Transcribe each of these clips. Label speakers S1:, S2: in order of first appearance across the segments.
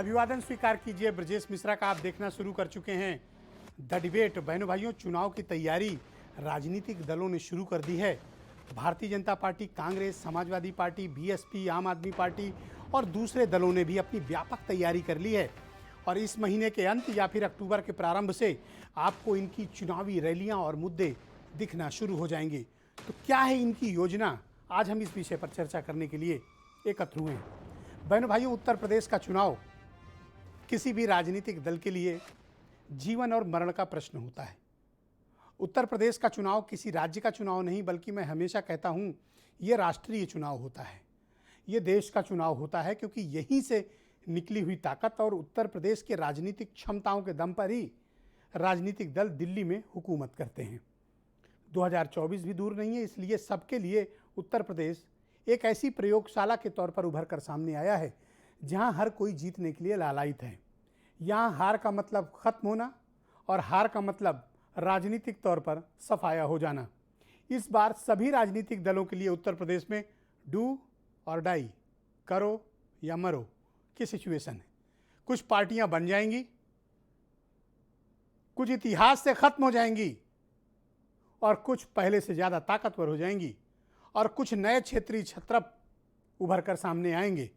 S1: अभिवादन स्वीकार कीजिए। ब्रजेश मिश्रा का आप देखना शुरू कर चुके हैं द डिबेट। बहनों भाइयों, चुनाव की तैयारी राजनीतिक दलों ने शुरू कर दी है। Bharatiya Janata party, Congress, Samajwadi party, BSP, आम आदमी पार्टी और दूसरे दलों ने भी अपनी व्यापक तैयारी कर ली है और इस महीने के अंत या फिर अक्टूबर के प्रारंभ से आपको इनकी चुनावी रैलियां और मुद्दे दिखना शुरू हो जाएंगे। तो क्या है इनकी योजना? आज हम इस विषय पर चर्चा करने के लिए एकत्र हुए हैं। बहनों भाइयों, उत्तर प्रदेश का चुनाव किसी भी राजनीतिक दल के लिए जीवन और मरण का प्रश्न होता है। उत्तर प्रदेश का चुनाव किसी राज्य का चुनाव नहीं, बल्कि मैं हमेशा कहता हूं ये राष्ट्रीय चुनाव होता है, ये देश का चुनाव होता है, क्योंकि यहीं से निकली हुई ताकत और उत्तर प्रदेश के राजनीतिक क्षमताओं के दम पर ही राजनीतिक दल दिल्ली में हुकूमत करते हैं। 2024 भी दूर नहीं है, इसलिए सबके लिए उत्तर प्रदेश एक ऐसी प्रयोगशाला के तौर पर उभर कर सामने आया है जहां हर कोई जीतने के लिए लालायित है। यहाँ हार का मतलब खत्म होना और हार का मतलब राजनीतिक तौर पर सफाया हो जाना। इस बार सभी राजनीतिक दलों के लिए उत्तर प्रदेश में डू और डाई, करो या मरो की सिचुएशन है। कुछ पार्टियां बन जाएंगी, कुछ इतिहास से खत्म हो जाएंगी और कुछ पहले से ज़्यादा ताकतवर हो जाएंगी और कुछ नए क्षेत्रीय छत्रप उभर कर सामने आएंगे।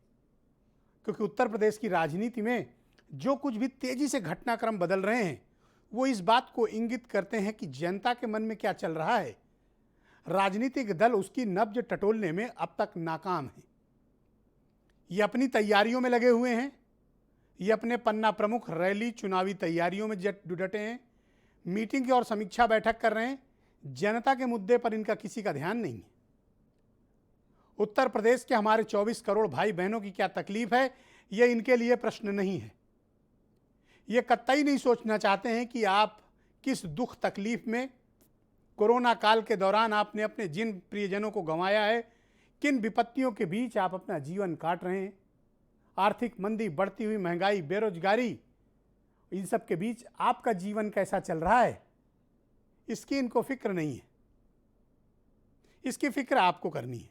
S1: क्योंकि उत्तर प्रदेश की राजनीति में जो कुछ भी तेजी से घटनाक्रम बदल रहे हैं वो इस बात को इंगित करते हैं कि जनता के मन में क्या चल रहा है। राजनीतिक दल उसकी नब्ज टटोलने में अब तक नाकाम है। ये अपनी तैयारियों में लगे हुए हैं, ये अपने पन्ना प्रमुख रैली चुनावी तैयारियों में डटे हैं, मीटिंग और समीक्षा बैठक कर रहे हैं। जनता के मुद्दे पर इनका किसी का ध्यान नहीं है। उत्तर प्रदेश के हमारे 24 करोड़ भाई बहनों की क्या तकलीफ है, यह इनके लिए प्रश्न नहीं है। ये कतई नहीं सोचना चाहते हैं कि आप किस दुख तकलीफ में कोरोना काल के दौरान आपने अपने जिन प्रियजनों को गंवाया है, किन विपत्तियों के बीच आप अपना जीवन काट रहे हैं। आर्थिक मंदी, बढ़ती हुई महंगाई, बेरोजगारी, इन सब के बीच आपका जीवन कैसा चल रहा है, इसकी इनको फिक्र नहीं है। इसकी फिक्र आपको करनी है।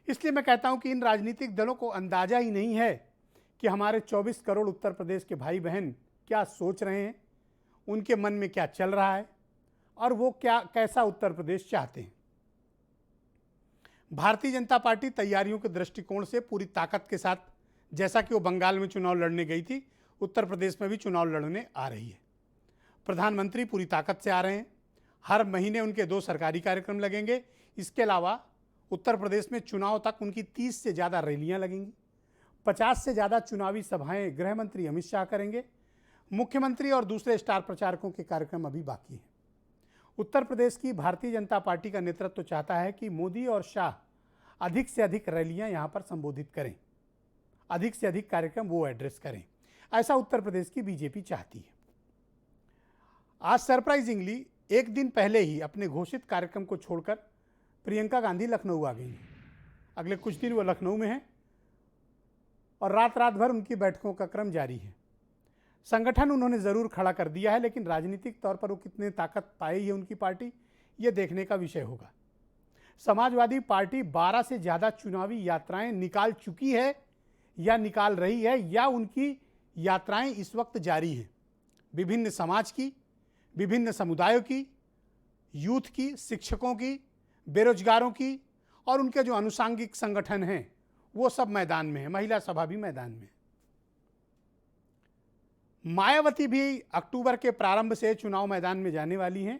S1: इसलिए मैं कहता हूं कि इन राजनीतिक दलों को अंदाजा ही नहीं है कि हमारे 24 करोड़ उत्तर प्रदेश के भाई बहन क्या सोच रहे हैं, उनके मन में क्या चल रहा है और वो कैसा उत्तर प्रदेश चाहते हैं। भारतीय जनता पार्टी तैयारियों के दृष्टिकोण से पूरी ताकत के साथ, जैसा कि वो बंगाल में चुनाव लड़ने गई थी, उत्तर प्रदेश में भी चुनाव लड़ने आ रही है। प्रधानमंत्री पूरी ताकत से आ रहे हैं। हर महीने उनके 2 सरकारी कार्यक्रम लगेंगे। इसके अलावा उत्तर प्रदेश में चुनाव तक उनकी 30 से ज़्यादा रैलियां लगेंगी। 50 से ज़्यादा चुनावी सभाएं गृह मंत्री अमित शाह करेंगे। मुख्यमंत्री और दूसरे स्टार प्रचारकों के कार्यक्रम अभी बाकी हैं। उत्तर प्रदेश की भारतीय जनता पार्टी का नेतृत्व चाहता है कि मोदी और शाह अधिक से अधिक रैलियां यहां पर संबोधित करें, अधिक से अधिक कार्यक्रम वो एड्रेस करें। ऐसा उत्तर प्रदेश की बीजेपी चाहती है। आज सरप्राइजिंगली एक दिन पहले ही अपने घोषित कार्यक्रम को छोड़कर प्रियंका गांधी लखनऊ आ गई हैं। अगले कुछ दिन वो लखनऊ में हैं और रात भर उनकी बैठकों का क्रम जारी है। संगठन उन्होंने ज़रूर खड़ा कर दिया है, लेकिन राजनीतिक तौर पर वो कितने ताकत पाई है उनकी पार्टी, ये देखने का विषय होगा। समाजवादी पार्टी 12 से ज़्यादा चुनावी यात्राएं निकाल चुकी है या निकाल रही है, या उनकी यात्राएं इस वक्त जारी हैं। विभिन्न समाज की, विभिन्न समुदायों की, यूथ की, शिक्षकों की, बेरोजगारों की और उनके जो अनुसांगिक संगठन हैं वो सब मैदान में है। महिला सभा भी मैदान में है। मायावती भी अक्टूबर के प्रारंभ से चुनाव मैदान में जाने वाली हैं।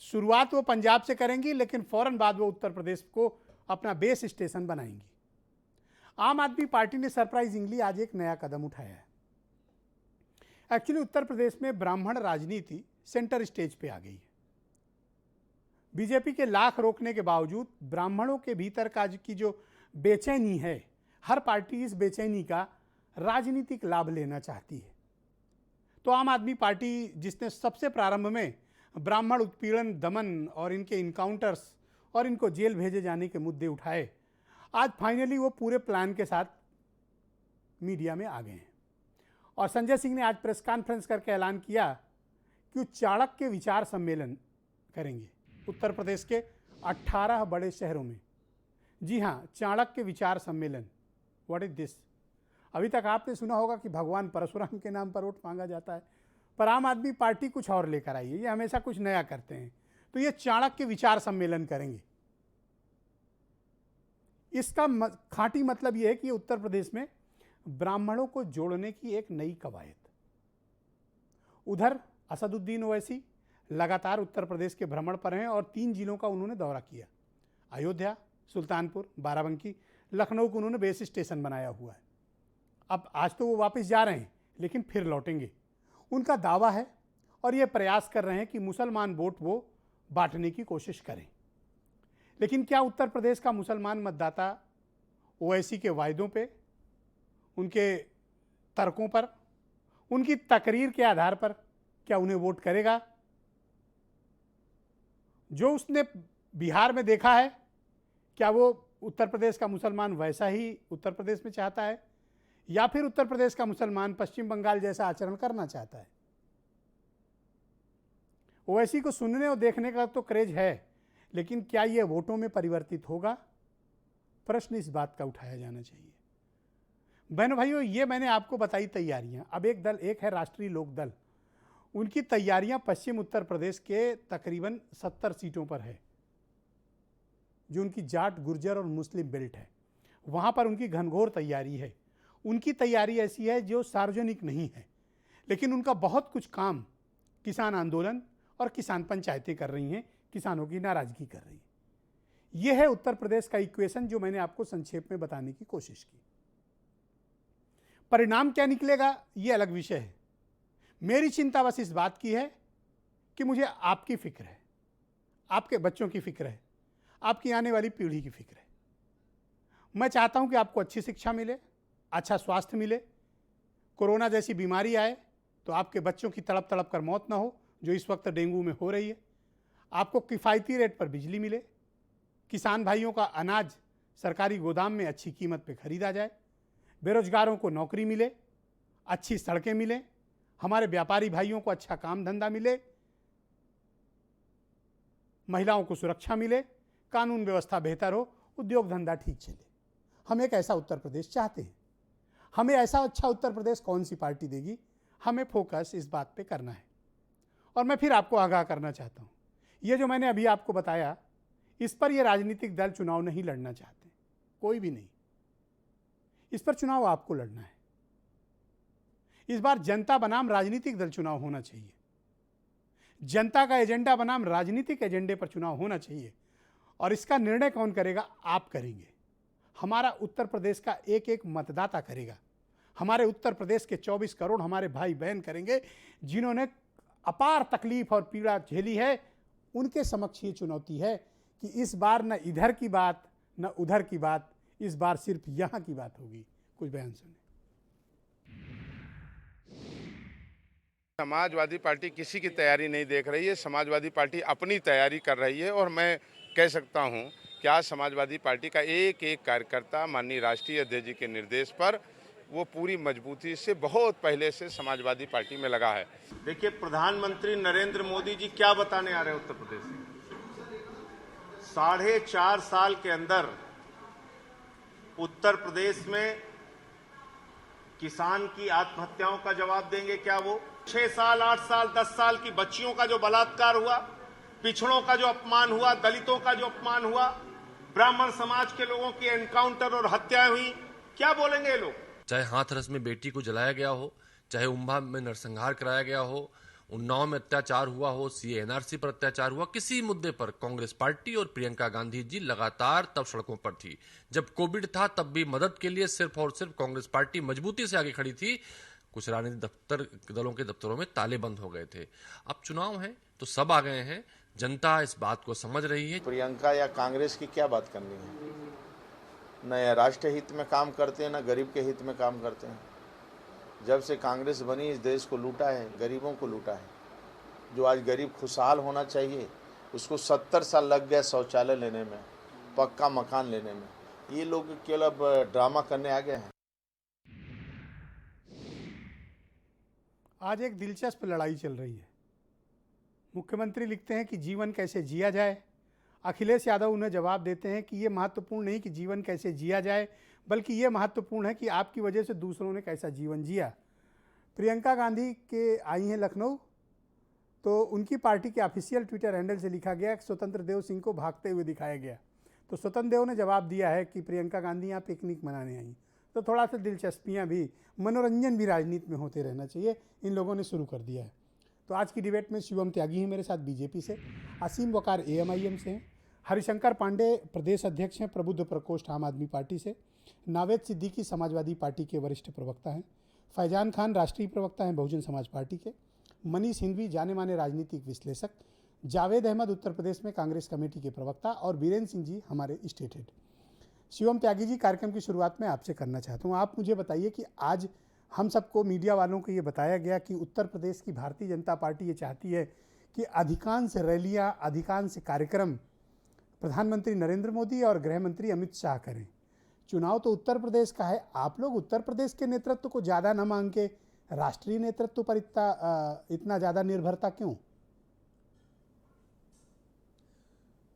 S1: शुरुआत वो पंजाब से करेंगी, लेकिन फौरन बाद वो उत्तर प्रदेश को अपना बेस स्टेशन बनाएंगी। आम आदमी पार्टी ने सरप्राइजिंगली आज एक नया कदम उठाया है। एक्चुअली उत्तर प्रदेश में ब्राह्मण राजनीति सेंटर स्टेज पे आ गई है। बीजेपी के लाख रोकने के बावजूद ब्राह्मणों के भीतर का की जो बेचैनी है, हर पार्टी इस बेचैनी का राजनीतिक लाभ लेना चाहती है। तो आम आदमी पार्टी, जिसने सबसे प्रारंभ में ब्राह्मण उत्पीड़न, दमन और इनके इनकाउंटर्स और इनको जेल भेजे जाने के मुद्दे उठाए, आज फाइनली वो पूरे प्लान के साथ मीडिया में आ गए हैं। और संजय सिंह ने आज प्रेस कॉन्फ्रेंस करके ऐलान किया कि वो चाणक्य विचार सम्मेलन करेंगे उत्तर प्रदेश के 18 बड़े शहरों में। जी हाँ, चाणक्य विचार सम्मेलन। What is this? अभी तक आपने सुना होगा कि भगवान परशुराम के नाम पर वोट मांगा जाता है, पर आम आदमी पार्टी कुछ और लेकर आई है। ये हमेशा कुछ नया करते हैं। तो ये चाणक्य विचार सम्मेलन करेंगे। इसका खांटी मतलब यह है कि उत्तर प्रदेश में ब्राह्मणों को जोड़ने की एक नई कवायद। उधर असदुद्दीन ओवैसी लगातार उत्तर प्रदेश के भ्रमण पर हैं और 3 जिलों का उन्होंने दौरा किया। अयोध्या, सुल्तानपुर, बाराबंकी, लखनऊ को उन्होंने बेस स्टेशन बनाया हुआ है। अब आज तो वो वापस जा रहे हैं, लेकिन फिर लौटेंगे। उनका दावा है और ये प्रयास कर रहे हैं कि मुसलमान वोट वो बांटने की कोशिश करें। लेकिन क्या उत्तर प्रदेश का मुसलमान मतदाता ओवैसी के वायदों पे, उनके तर्कों पर, उनकी तकरीर के आधार पर क्या उन्हें वोट करेगा? जो उसने बिहार में देखा है, क्या वो उत्तर प्रदेश का मुसलमान वैसा ही उत्तर प्रदेश में चाहता है, या फिर उत्तर प्रदेश का मुसलमान पश्चिम बंगाल जैसा आचरण करना चाहता है? ओवैसी को सुनने और देखने का तो क्रेज है, लेकिन क्या यह वोटों में परिवर्तित होगा? प्रश्न इस बात का उठाया जाना चाहिए। बहनों भाइयों, ये मैंने आपको बताई तैयारियां। अब एक है राष्ट्रीय लोक दल। उनकी तैयारियां पश्चिम उत्तर प्रदेश के तकरीबन 70 सीटों पर है, जो उनकी जाट, गुर्जर और मुस्लिम बेल्ट है। वहां पर उनकी घनघोर तैयारी है। उनकी तैयारी ऐसी है जो सार्वजनिक नहीं है, लेकिन उनका बहुत कुछ काम किसान आंदोलन और किसान पंचायतें कर रही हैं, किसानों की नाराजगी कर रही है। यह है उत्तर प्रदेश का इक्वेशन, जो मैंने आपको संक्षेप में बताने की कोशिश की। परिणाम क्या निकलेगा, यह अलग विषय है। मेरी चिंता बस इस बात की है कि मुझे आपकी फिक्र है, आपके बच्चों की फिक्र है, आपकी आने वाली पीढ़ी की फिक्र है। मैं चाहता हूं कि आपको अच्छी शिक्षा मिले, अच्छा स्वास्थ्य मिले, कोरोना जैसी बीमारी आए तो आपके बच्चों की तड़प तड़प कर मौत ना हो, जो इस वक्त डेंगू में हो रही है। आपको किफ़ायती रेट पर बिजली मिले, किसान भाइयों का अनाज सरकारी गोदाम में अच्छी कीमत पर खरीदा जाए, बेरोजगारों को नौकरी मिले, अच्छी सड़कें मिले, हमारे व्यापारी भाइयों को अच्छा काम धंधा मिले, महिलाओं को सुरक्षा मिले, कानून व्यवस्था बेहतर हो, उद्योग धंधा ठीक चले। हम एक ऐसा उत्तर प्रदेश चाहते हैं। हमें ऐसा अच्छा उत्तर प्रदेश कौन सी पार्टी देगी, हमें फोकस इस बात पे करना है। और मैं फिर आपको आगाह करना चाहता हूं, ये जो मैंने अभी आपको बताया, इस पर ये राजनीतिक दल चुनाव नहीं लड़ना चाहते, कोई भी नहीं। इस पर चुनाव आपको लड़ना है। इस बार जनता बनाम राजनीतिक दल चुनाव होना चाहिए। जनता का एजेंडा बनाम राजनीतिक एजेंडे पर चुनाव होना चाहिए, और इसका निर्णय कौन करेगा? आप करेंगे। हमारा उत्तर प्रदेश का एक एक मतदाता करेगा। हमारे उत्तर प्रदेश के 24 करोड़ हमारे भाई बहन करेंगे, जिन्होंने अपार तकलीफ और पीड़ा झेली है। उनके समक्ष ये चुनौती है कि इस बार न इधर की बात न उधर की बात, इस बार सिर्फ यहां की बात होगी। कुछ बयान सुने।
S2: समाजवादी पार्टी किसी की तैयारी नहीं देख रही है। समाजवादी पार्टी अपनी तैयारी कर रही है, और मैं कह सकता हूं कि आज समाजवादी पार्टी का एक एक कार्यकर्ता माननीय राष्ट्रीय अध्यक्ष जी के निर्देश पर वो पूरी मजबूती से बहुत पहले से समाजवादी पार्टी में लगा है।
S3: देखिए, प्रधानमंत्री नरेंद्र मोदी जी क्या बताने आ रहे हैं उत्तर प्रदेश में। 4.5 साल के अंदर उत्तर प्रदेश में किसान की आत्महत्याओं का जवाब देंगे क्या वो? 6 साल, 8 साल, 10 साल की बच्चियों का जो बलात्कार हुआ, पिछड़ों का जो अपमान हुआ, दलितों का जो अपमान हुआ, ब्राह्मण समाज के लोगों की एनकाउंटर और हत्याएं हुई, क्या बोलेंगे ये लोग?
S4: चाहे हाथरस में बेटी को जलाया गया हो, चाहे उम्भा में नरसंहार कराया गया हो, उन्नाव में अत्याचार हुआ हो, सीए एनआरसी पर अत्याचार हुआ, किसी मुद्दे पर कांग्रेस पार्टी और प्रियंका गांधी जी लगातार तब सड़कों पर थी। जब कोविड था तब भी मदद के लिए सिर्फ और सिर्फ कांग्रेस पार्टी मजबूती से आगे खड़ी थी। कुछ राजनीतिक दलों के दफ्तरों में ताले बंद हो गए थे। अब चुनाव है तो सब आ गए हैं। जनता इस बात को समझ रही है।
S3: प्रियंका या कांग्रेस की क्या बात करनी है? न राष्ट्र हित में काम करते हैं, न गरीब के हित में काम करते हैं। जब से कांग्रेस बनी इस देश को लूटा है, गरीबों को लूटा है। जो आज गरीब खुशहाल होना चाहिए, उसको 70 साल लग गया शौचालय लेने में, पक्का मकान लेने में। ये लोग केवल अब ड्रामा करने आ गए हैं।
S1: आज एक दिलचस्प लड़ाई चल रही है। मुख्यमंत्री लिखते हैं कि जीवन कैसे जिया जाए, अखिलेश यादव उन्हें जवाब देते हैं कि ये महत्वपूर्ण नहीं कि जीवन कैसे जिया जाए, बल्कि ये महत्वपूर्ण है कि आपकी वजह से दूसरों ने कैसा जीवन जिया। प्रियंका गांधी के आई हैं लखनऊ, तो उनकी पार्टी के ऑफिशियल ट्विटर हैंडल से लिखा गया कि स्वतंत्र देव सिंह को भागते हुए दिखाया गया। तो स्वतंत्र देव ने जवाब दिया है कि प्रियंका गांधी यहाँ पिकनिक मनाने आई। तो थोड़ा सा दिलचस्पियाँ भी, मनोरंजन भी राजनीति में होते रहना चाहिए, इन लोगों ने शुरू कर दिया है। तो आज की डिबेट में शिवम त्यागी हैं मेरे साथ बीजेपी से, असीम वकार AMIM से हैं, हरिशंकर पांडे प्रदेश अध्यक्ष हैं प्रबुद्ध प्रकोष्ठ आम आदमी पार्टी से, नावेद सिद्दीकी समाजवादी पार्टी के वरिष्ठ प्रवक्ता हैं, फैजान खान राष्ट्रीय प्रवक्ता हैं बहुजन समाज पार्टी के, मनीष हिंदवी जाने माने राजनीतिक विश्लेषक, जावेद अहमद उत्तर प्रदेश में कांग्रेस कमेटी के प्रवक्ता और बीरेन्द्र सिंह जी हमारे स्टेट हेड। शिवम त्यागी जी, कार्यक्रम की शुरुआत में आपसे करना चाहता हूँ, आप मुझे बताइए कि आज हम सबको मीडिया वालों को ये बताया गया कि उत्तर प्रदेश की भारतीय जनता पार्टी ये चाहती है कि अधिकांश रैलियाँ, अधिकांश कार्यक्रम प्रधानमंत्री नरेंद्र मोदी और गृह मंत्री अमित शाह करें। चुनाव तो उत्तर प्रदेश का है, आप लोग उत्तर प्रदेश के नेतृत्व को ज़्यादा न मांग के राष्ट्रीय नेतृत्व पर इतना ज़्यादा निर्भरता क्यों?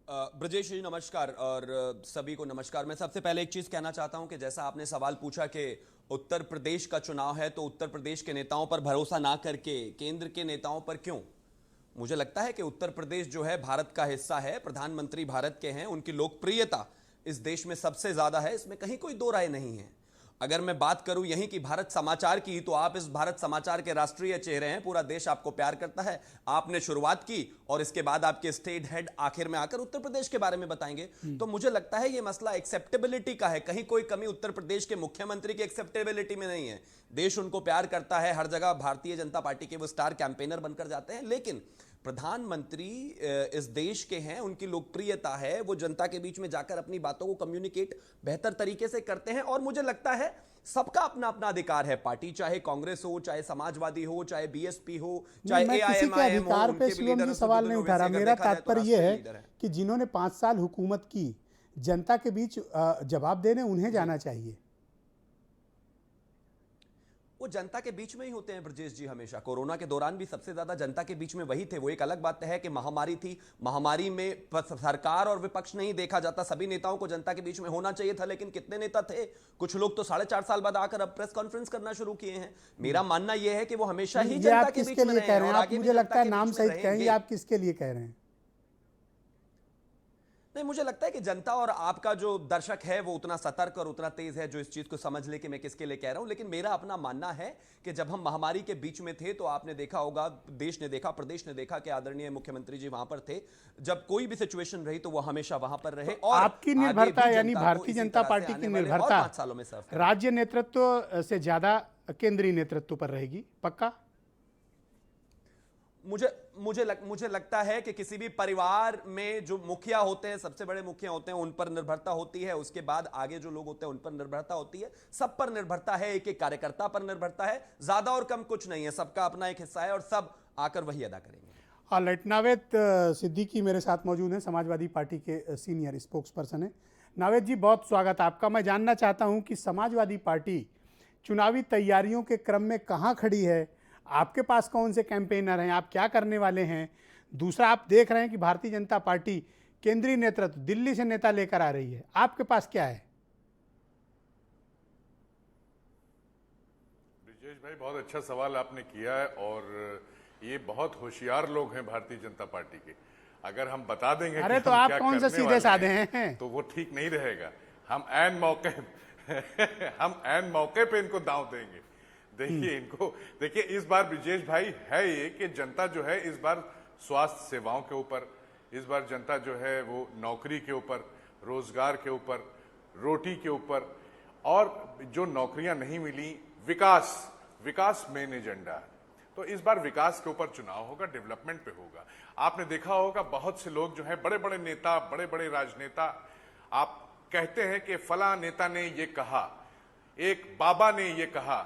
S5: ब्रजेश जी नमस्कार, और सभी को नमस्कार। मैं सबसे पहले एक चीज कहना चाहता हूं कि जैसा आपने सवाल पूछा कि उत्तर प्रदेश का चुनाव है तो उत्तर प्रदेश के नेताओं पर भरोसा ना करके केंद्र के नेताओं पर क्यों? मुझे लगता है कि उत्तर प्रदेश जो है भारत का हिस्सा है, प्रधानमंत्री भारत के हैं, उनकी लोकप्रियता इस देश में सबसे ज्यादा है, इसमें कहीं कोई दो राय नहीं है। अगर मैं बात करूं यहीं की भारत समाचार की, तो आप इस भारत समाचार के राष्ट्रीय चेहरे हैं, पूरा देश आपको प्यार करता है। आपने शुरुआत की और इसके बाद आपके स्टेट हेड आखिर में आकर उत्तर प्रदेश के बारे में बताएंगे। तो मुझे लगता है ये मसला एक्सेप्टेबिलिटी का है, कहीं कोई कमी उत्तर प्रदेश के मुख्यमंत्री की एक्सेप्टेबिलिटी में नहीं है। देश उनको प्यार करता है, हर जगह भारतीय जनता पार्टी के वो स्टार कैंपेनर बनकर जाते हैं, लेकिन प्रधानमंत्री इस देश के हैं, उनकी लोकप्रियता है, वो जनता के बीच में जाकर अपनी बातों को कम्युनिकेट बेहतर तरीके से करते हैं। और मुझे लगता है सबका अपना अपना अधिकार है, पार्टी चाहे कांग्रेस हो, चाहे समाजवादी हो, चाहे BSP हो, चाहे AIMIM हो,
S1: अधिकार पे शिवम जी सवाल नहीं उठा रहा। मेरा तात्पर्य यह है कि जिन्होंने 5 साल हुकूमत की, जनता के बीच जवाब देने उन्हें जाना चाहिए।
S5: वो जनता के बीच में ही होते हैं ब्रजेश जी, हमेशा। कोरोना के दौरान भी सबसे ज्यादा जनता के बीच में वही थे। वो एक अलग बात है कि महामारी थी, महामारी में सरकार और विपक्ष नहीं देखा जाता, सभी नेताओं को जनता के बीच में होना चाहिए था, लेकिन कितने नेता थे? कुछ लोग तो 4.5 साल बाद आकर अब प्रेस कॉन्फ्रेंस करना शुरू किए हैं। मेरा मानना यह है कि वो हमेशा ही जनता के बीच में रहे हैं।
S1: आप मुझे लगता है नाम सहित कहेंगे, आप किसके लिए कह रहे हैं?
S5: नहीं, मुझे लगता है कि जनता और आपका जो दर्शक है वो उतना सतर्क और उतना तेज है जो इस चीज को समझ ले कि मैं किसके लिए कह रहा हूं। लेकिन मेरा अपना मानना है कि जब हम महामारी के बीच में थे तो आपने देखा होगा, देश ने देखा, प्रदेश ने देखा कि आदरणीय मुख्यमंत्री जी वहां पर थे। जब कोई भी सिचुएशन रही तो वो हमेशा वहां पर रहे। और
S1: आपकी निर्भरता यानी भारतीय जनता पार्टी की निर्भरता
S5: 5 सालों में
S1: राज्य नेतृत्व से ज्यादा केंद्रीय नेतृत्व पर रहेगी, पक्का?
S5: मुझे लगता है कि किसी भी परिवार में जो मुखिया होते हैं, सबसे बड़े मुखिया होते हैं, उन पर निर्भरता होती है। उसके बाद आगे जो लोग होते हैं उन पर निर्भरता होती है। सब पर निर्भरता है, एक एक कार्यकर्ता पर निर्भरता है, ज्यादा और कम कुछ नहीं है। सबका अपना एक हिस्सा है और सब आकर वही अदा करेंगे।
S1: ऑलराइट, नावेद सिद्दीकी मेरे साथ मौजूद हैं, समाजवादी पार्टी के सीनियर स्पोक्स पर्सन हैं। नावेद जी, बहुत स्वागत आपका। मैं जानना चाहता हूं कि समाजवादी पार्टी चुनावी तैयारियों के क्रम में कहां खड़ी है? आपके पास कौन से कैंपेनर हैं? आप क्या करने वाले हैं? दूसरा, आप देख रहे हैं कि भारतीय जनता पार्टी केंद्रीय नेतृत्व दिल्ली से नेता लेकर आ रही है, आपके पास क्या है?
S6: ब्रिजेश भाई, बहुत अच्छा सवाल आपने किया है और ये बहुत होशियार लोग हैं भारतीय जनता पार्टी के। अगर हम बता देंगे
S1: अरे
S6: कि
S1: तो
S6: हम
S1: आप
S6: क्या
S1: कौन से
S6: करने
S1: सीधे
S6: वाले
S1: साधे
S6: हैं,
S1: हैं?
S6: तो वो ठीक नहीं रहेगा। हम ऐन मौके हम ऐन मौके पे इनको दांव देंगे। देखिए इनको, देखिए इस बार ब्रिजेश भाई है ये कि जनता जो है इस बार स्वास्थ्य सेवाओं के ऊपर, इस बार जनता जो है वो नौकरी के ऊपर, रोजगार के ऊपर, रोटी के ऊपर, और जो नौकरियां नहीं मिली, विकास मेन एजेंडा है। तो इस बार विकास के ऊपर चुनाव होगा, डेवलपमेंट पे होगा। आपने देखा होगा बहुत से लोग जो है, बड़े बड़े नेता, बड़े बड़े राजनेता, आप कहते हैं कि फला नेता ने ये कहा, एक बाबा ने ये कहा,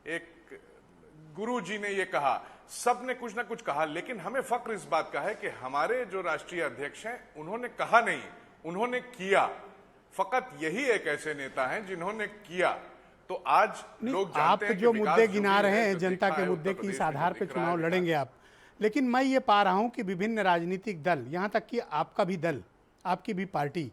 S6: एक गुरु जी ने ये कहा, सब ने कुछ ना कुछ कहा। लेकिन हमें फक्र इस बात का है कि हमारे जो राष्ट्रीय अध्यक्ष हैं उन्होंने कहा नहीं, उन्होंने किया। फकत यही एक ऐसे नेता हैं जिन्होंने किया। तो आज लोग जानते हैं
S1: आप जो मुद्दे गिना रहे हैं, जनता के मुद्दे की इस आधार पर चुनाव लड़ेंगे आप। लेकिन मैं ये पा रहा हूं कि विभिन्न राजनीतिक दल, यहां तक कि आपका भी दल, आपकी भी पार्टी,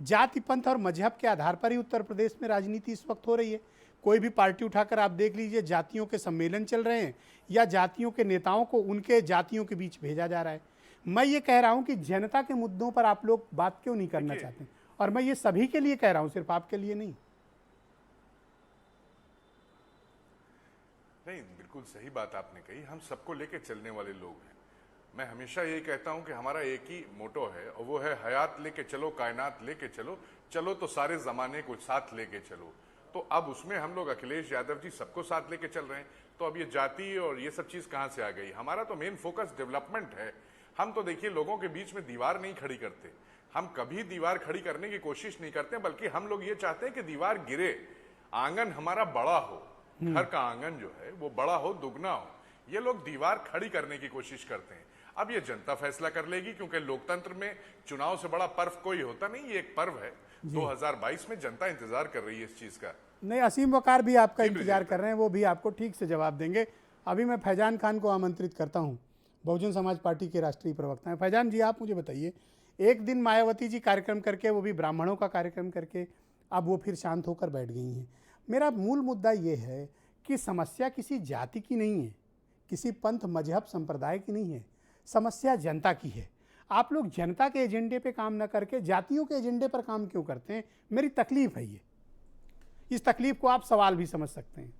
S1: जाति, पंथ और मजहब के आधार पर ही उत्तर प्रदेश में राजनीति इस वक्त हो रही है। कोई भी पार्टी उठाकर आप देख लीजिए, जातियों के सम्मेलन चल रहे हैं या जातियों के नेताओं को उनके जातियों के बीच भेजा जा रहा है। मैं ये कह रहा हूं कि जनता के मुद्दों पर आप लोग बात क्यों नहीं करना चाहते, और मैं ये सभी के लिए कह रहा हूं, सिर्फ आपके लिए नहीं।
S6: नहीं, बिल्कुल सही बात आपने कही। हम सबको लेके चलने वाले लोग हैं। मैं हमेशा यही कहता हूं कि हमारा एक ही मोटो है, और वो है हयात लेके चलो, कायनात लेके चलो, चलो तो सारे जमाने को साथ लेके चलो। तो अब उसमें हम लोग अखिलेश यादव जी सबको साथ लेके चल रहे हैं, तो अब ये जाति और ये सब चीज कहां से आ गई? हमारा तो मेन फोकस डेवलपमेंट है। हम तो देखिए लोगों के बीच में दीवार नहीं खड़ी करते, हम कभी दीवार खड़ी करने की कोशिश नहीं करते, बल्कि हम लोग ये चाहते हैं कि दीवार गिरे, आंगन हमारा बड़ा हो, घर का आंगन जो है वो बड़ा हो, दुगना हो। ये लोग दीवार खड़ी करने की कोशिश करते हैं। अब ये जनता फैसला कर लेगी, क्योंकि लोकतंत्र में चुनाव से बड़ा पर्व कोई होता नहीं, ये एक पर्व है। 2022 में जनता इंतजार कर रही है इस चीज का।
S1: नहीं, असीम वकार भी आपका इंतजार कर रहे हैं, वो भी आपको ठीक से जवाब देंगे। अभी मैं फैजान खान को आमंत्रित करता हूं, बहुजन समाज पार्टी के राष्ट्रीय प्रवक्ता हैं। फैजान जी, आप मुझे बताइए, एक दिन मायावती जी कार्यक्रम करके, वो भी ब्राह्मणों का कार्यक्रम करके, अब वो फिर शांत होकर बैठ गई हैं। मेरा मूल मुद्दा ये है कि समस्या किसी जाति की नहीं है, किसी पंथ मजहब संप्रदाय की नहीं है, समस्या जनता की है। आप लोग जनता के एजेंडे पे काम न करके जातियों के एजेंडे पर काम क्यों करते हैं? मेरी तकलीफ है ये। इस तकलीफ को आप सवाल भी समझ सकते हैं।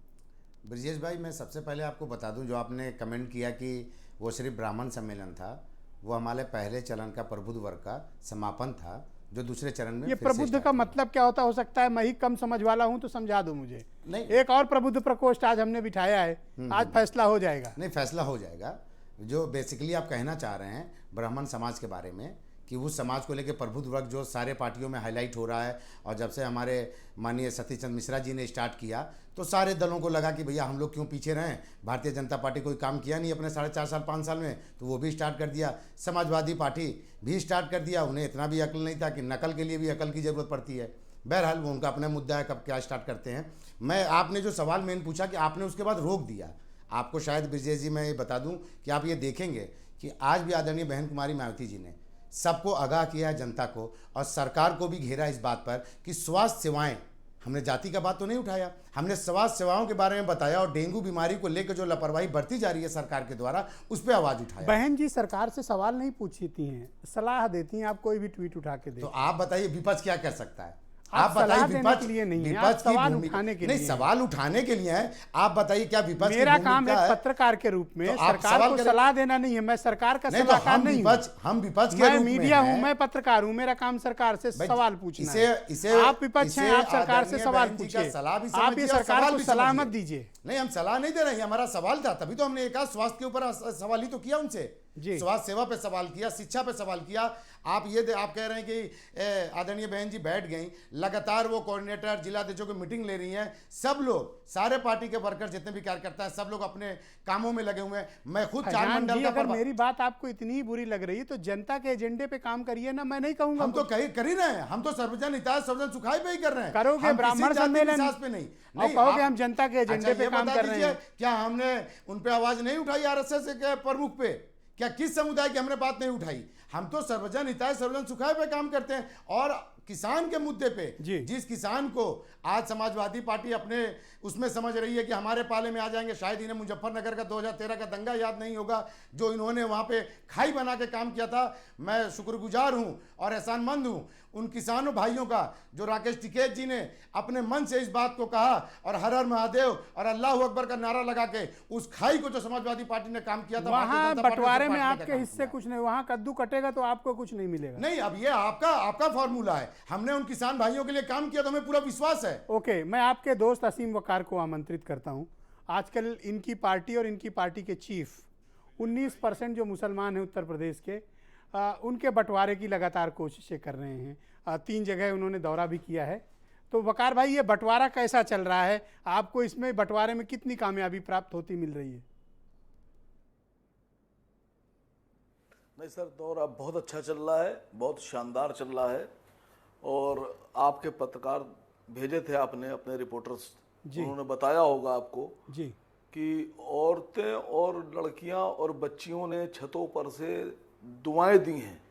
S7: ब्रजेश भाई, मैं सबसे पहले आपको बता दूं, जो आपने कमेंट किया कि वो सिर्फ ब्राह्मण सम्मेलन था, वो हमारे पहले चरण का प्रबुद्ध वर्ग का समापन था, जो दूसरे चरण में
S1: ये प्रबुद्ध का मतलब क्या होता हो सकता है? मैं ही कम समझ वाला हूं तो समझा दो मुझे।
S7: नहीं,
S1: एक और प्रबुद्ध प्रकोष्ठ आज हमने बिठाया है, आज फैसला हो जाएगा।
S7: नहीं, फैसला हो जाएगा। जो बेसिकली आप कहना चाह रहे हैं ब्राह्मण समाज के बारे में, कि उस समाज को लेकर प्रबुद्ध वर्ग जो सारे पार्टियों में हाईलाइट हो रहा है, और जब से हमारे माननीय सतीश चंद्र मिश्रा जी ने स्टार्ट किया तो सारे दलों को लगा कि भैया हम लोग क्यों पीछे रहें, भारतीय जनता पार्टी कोई काम किया नहीं अपने 4.5 साल 5 साल में, तो वो भी स्टार्ट कर दिया। समाजवादी पार्टी भी स्टार्ट कर दिया। उन्हें इतना भी अकल नहीं था कि नकल के लिए भी अकल की ज़रूरत पड़ती है। बहरहाल वो उनका अपना मुद्दा है, कब क्या स्टार्ट करते हैं। मैं, आपने जो सवाल मेन पूछा कि आपने उसके बाद रोक दिया, आपको शायद ब्रजेश जी मैं ये बता दूं कि आप ये देखेंगे कि आज भी आदरणीय बहन कुमारी मायावती जी ने सबको आगाह किया है, जनता को और सरकार को भी घेरा इस बात पर कि स्वास्थ्य सेवाएं, हमने जाति का बात तो नहीं उठाया, हमने स्वास्थ्य सेवाओं के बारे में बताया, और डेंगू बीमारी को लेकर जो लापरवाही बरती जा रही है सरकार के द्वारा, उस पर आवाज उठाया।
S1: बहन जी सरकार से सवाल नहीं पूछती हैं, सलाह देती हैं। आप कोई भी ट्वीट उठा के
S7: तो आप बताइए विपक्ष क्या कर सकता है?
S1: आप
S7: बताइए,
S1: सलाह देने
S7: विपक्ष
S1: के लिए नहीं है, आप
S7: विपक्ष की
S1: सवाल
S7: भूमिका
S1: उठाने के
S7: नहीं,
S1: लिए
S7: सवाल उठाने के लिए है। आप बताइए क्या विपक्ष की
S1: मेरा काम
S7: भूमिका
S1: एक
S7: है?
S1: पत्रकार के रूप में
S7: तो आप
S1: सरकार
S7: सवाल
S1: को
S7: करें।
S1: सलाह देना नहीं है, मैं सरकार का
S7: नहीं, तो
S1: सलाहकार
S7: हम
S1: नहीं हूं।
S7: हम विपक्ष के
S1: मैं
S7: रूप में
S1: मीडिया हूं,
S7: हैं।
S1: मैं पत्रकार हूं, मेरा काम सरकार से
S7: भाई,
S1: सवाल पूछना
S7: इसे-
S1: है।
S7: इसे-
S1: आप विपक्ष हैं,
S7: इसे
S1: आप सरकार से
S7: आदरणीय
S1: सवाल
S7: बहन जी का
S1: पूछिए।
S7: सलाह भी
S1: आप ये
S7: समझिए और
S1: सरकार
S7: सवाल
S1: को
S7: भी
S1: सलाह
S7: समझिए।
S1: मत दीजिए।
S7: नहीं, हम सलाह नहीं दे रहे हैं, हमारा सवाल था, तभी तो हमने एक आध स्वास्थ्य के ऊपर सवाल ही तो किया उनसे।
S1: जी।
S7: स्वास्थ्य सेवा पे सवाल किया, शिक्षा पे सवाल किया। आप आप कह रहे हैं कि आदरणीय बहन जी बैठ गई, लगातार वो कोऑर्डिनेटर जिलाध्यक्षों की मीटिंग ले रही हैं, सब लोग, सारे पार्टी के वर्कर जितने भी कार्यकर्ता हैं, सब लोग अपने कामों में लगे हुए हैं। मैं खुद 4
S1: फैजान
S7: मंडल
S1: जी,
S7: का
S1: अगर मेरी बात आपको इतनी ही बुरी लग रही है तो जनता के एजेंडे पे काम करिए ना, मैं नहीं कहूंगा।
S7: हम तो कर ही रहे हैं, हम तो सर्वजन हिताय सर्वजन सुखाय पे ही कर रहे हैं।
S1: करोगे
S7: हम किसी
S1: ब्राह्मण
S7: जाति
S1: सम्मेलन
S7: विशेष पे नहीं।
S1: और कहोगे
S7: आप-
S1: हम जनता के एजेंडे पे
S7: ये
S1: काम
S7: बता
S1: कर रहे
S7: दीजिए,
S1: हैं।
S7: क्या हमने उन पे आवाज नहीं उठाई आरएसएस के प्रमुख पे? क्या किस समुदाय की हमने बात नहीं उठाई? हम तो सर्वजन हिताय सर्वजन सुखाय पे काम करते हैं। और किसान के मुद्दे पे, जिस किसान को आज समाजवादी पार्टी अपने उसमें समझ रही है कि हमारे पाले में आ जाएंगे, शायद इन्हें मुजफ्फरनगर का 2013 का दंगा याद नहीं होगा, जो इन्होंने वहां पे खाई बना के काम किया था। मैं शुक्रगुजार हूं और एहसानमंद हूं उन किसानों भाइयों का, जो राकेश टिकैत जी ने अपने मन से इस बात को कहा और हर हर महादेव और अल्लाह अकबर का नारा लगा के उस खाई को जो समाजवादी पार्टी ने काम किया था,
S1: वहां बंटवारे में आपके
S7: काम
S1: हिस्से
S7: किया।
S1: कुछ नहीं, वहां कद्दू कटेगा तो आपको कुछ नहीं मिलेगा।
S7: नहीं, अब ये आपका फॉर्मूला है। हमने उन किसान भाइयों के लिए काम किया तो हमें पूरा विश्वास है।
S1: ओके, मैं आपके दोस्त असीम वकार को आमंत्रित करता हूं। आजकल इनकी पार्टी और इनकी पार्टी के चीफ 19% जो मुसलमान हैं उत्तर प्रदेश के, उनके बंटवारे की लगातार कोशिशें कर रहे हैं। 3 जगह उन्होंने दौरा भी किया है। तो वकार भाई, ये बंटवारा कैसा चल रहा है? आपको इसमें बंटवारे में कितनी कामयाबी प्राप्त होती मिल रही है?
S8: नहीं सर, दौर अब बहुत अच्छा चल रहा है, बहुत शानदार चल रहा है। और आपके पत्रकार भेजे थे आपने, अपने रिपोर्टर्स, उन्होंने बताया होगा आपको
S1: जी
S8: कि औरतें और लड़कियां और बच्चियों ने छतों पर से दुआएं दी हैं,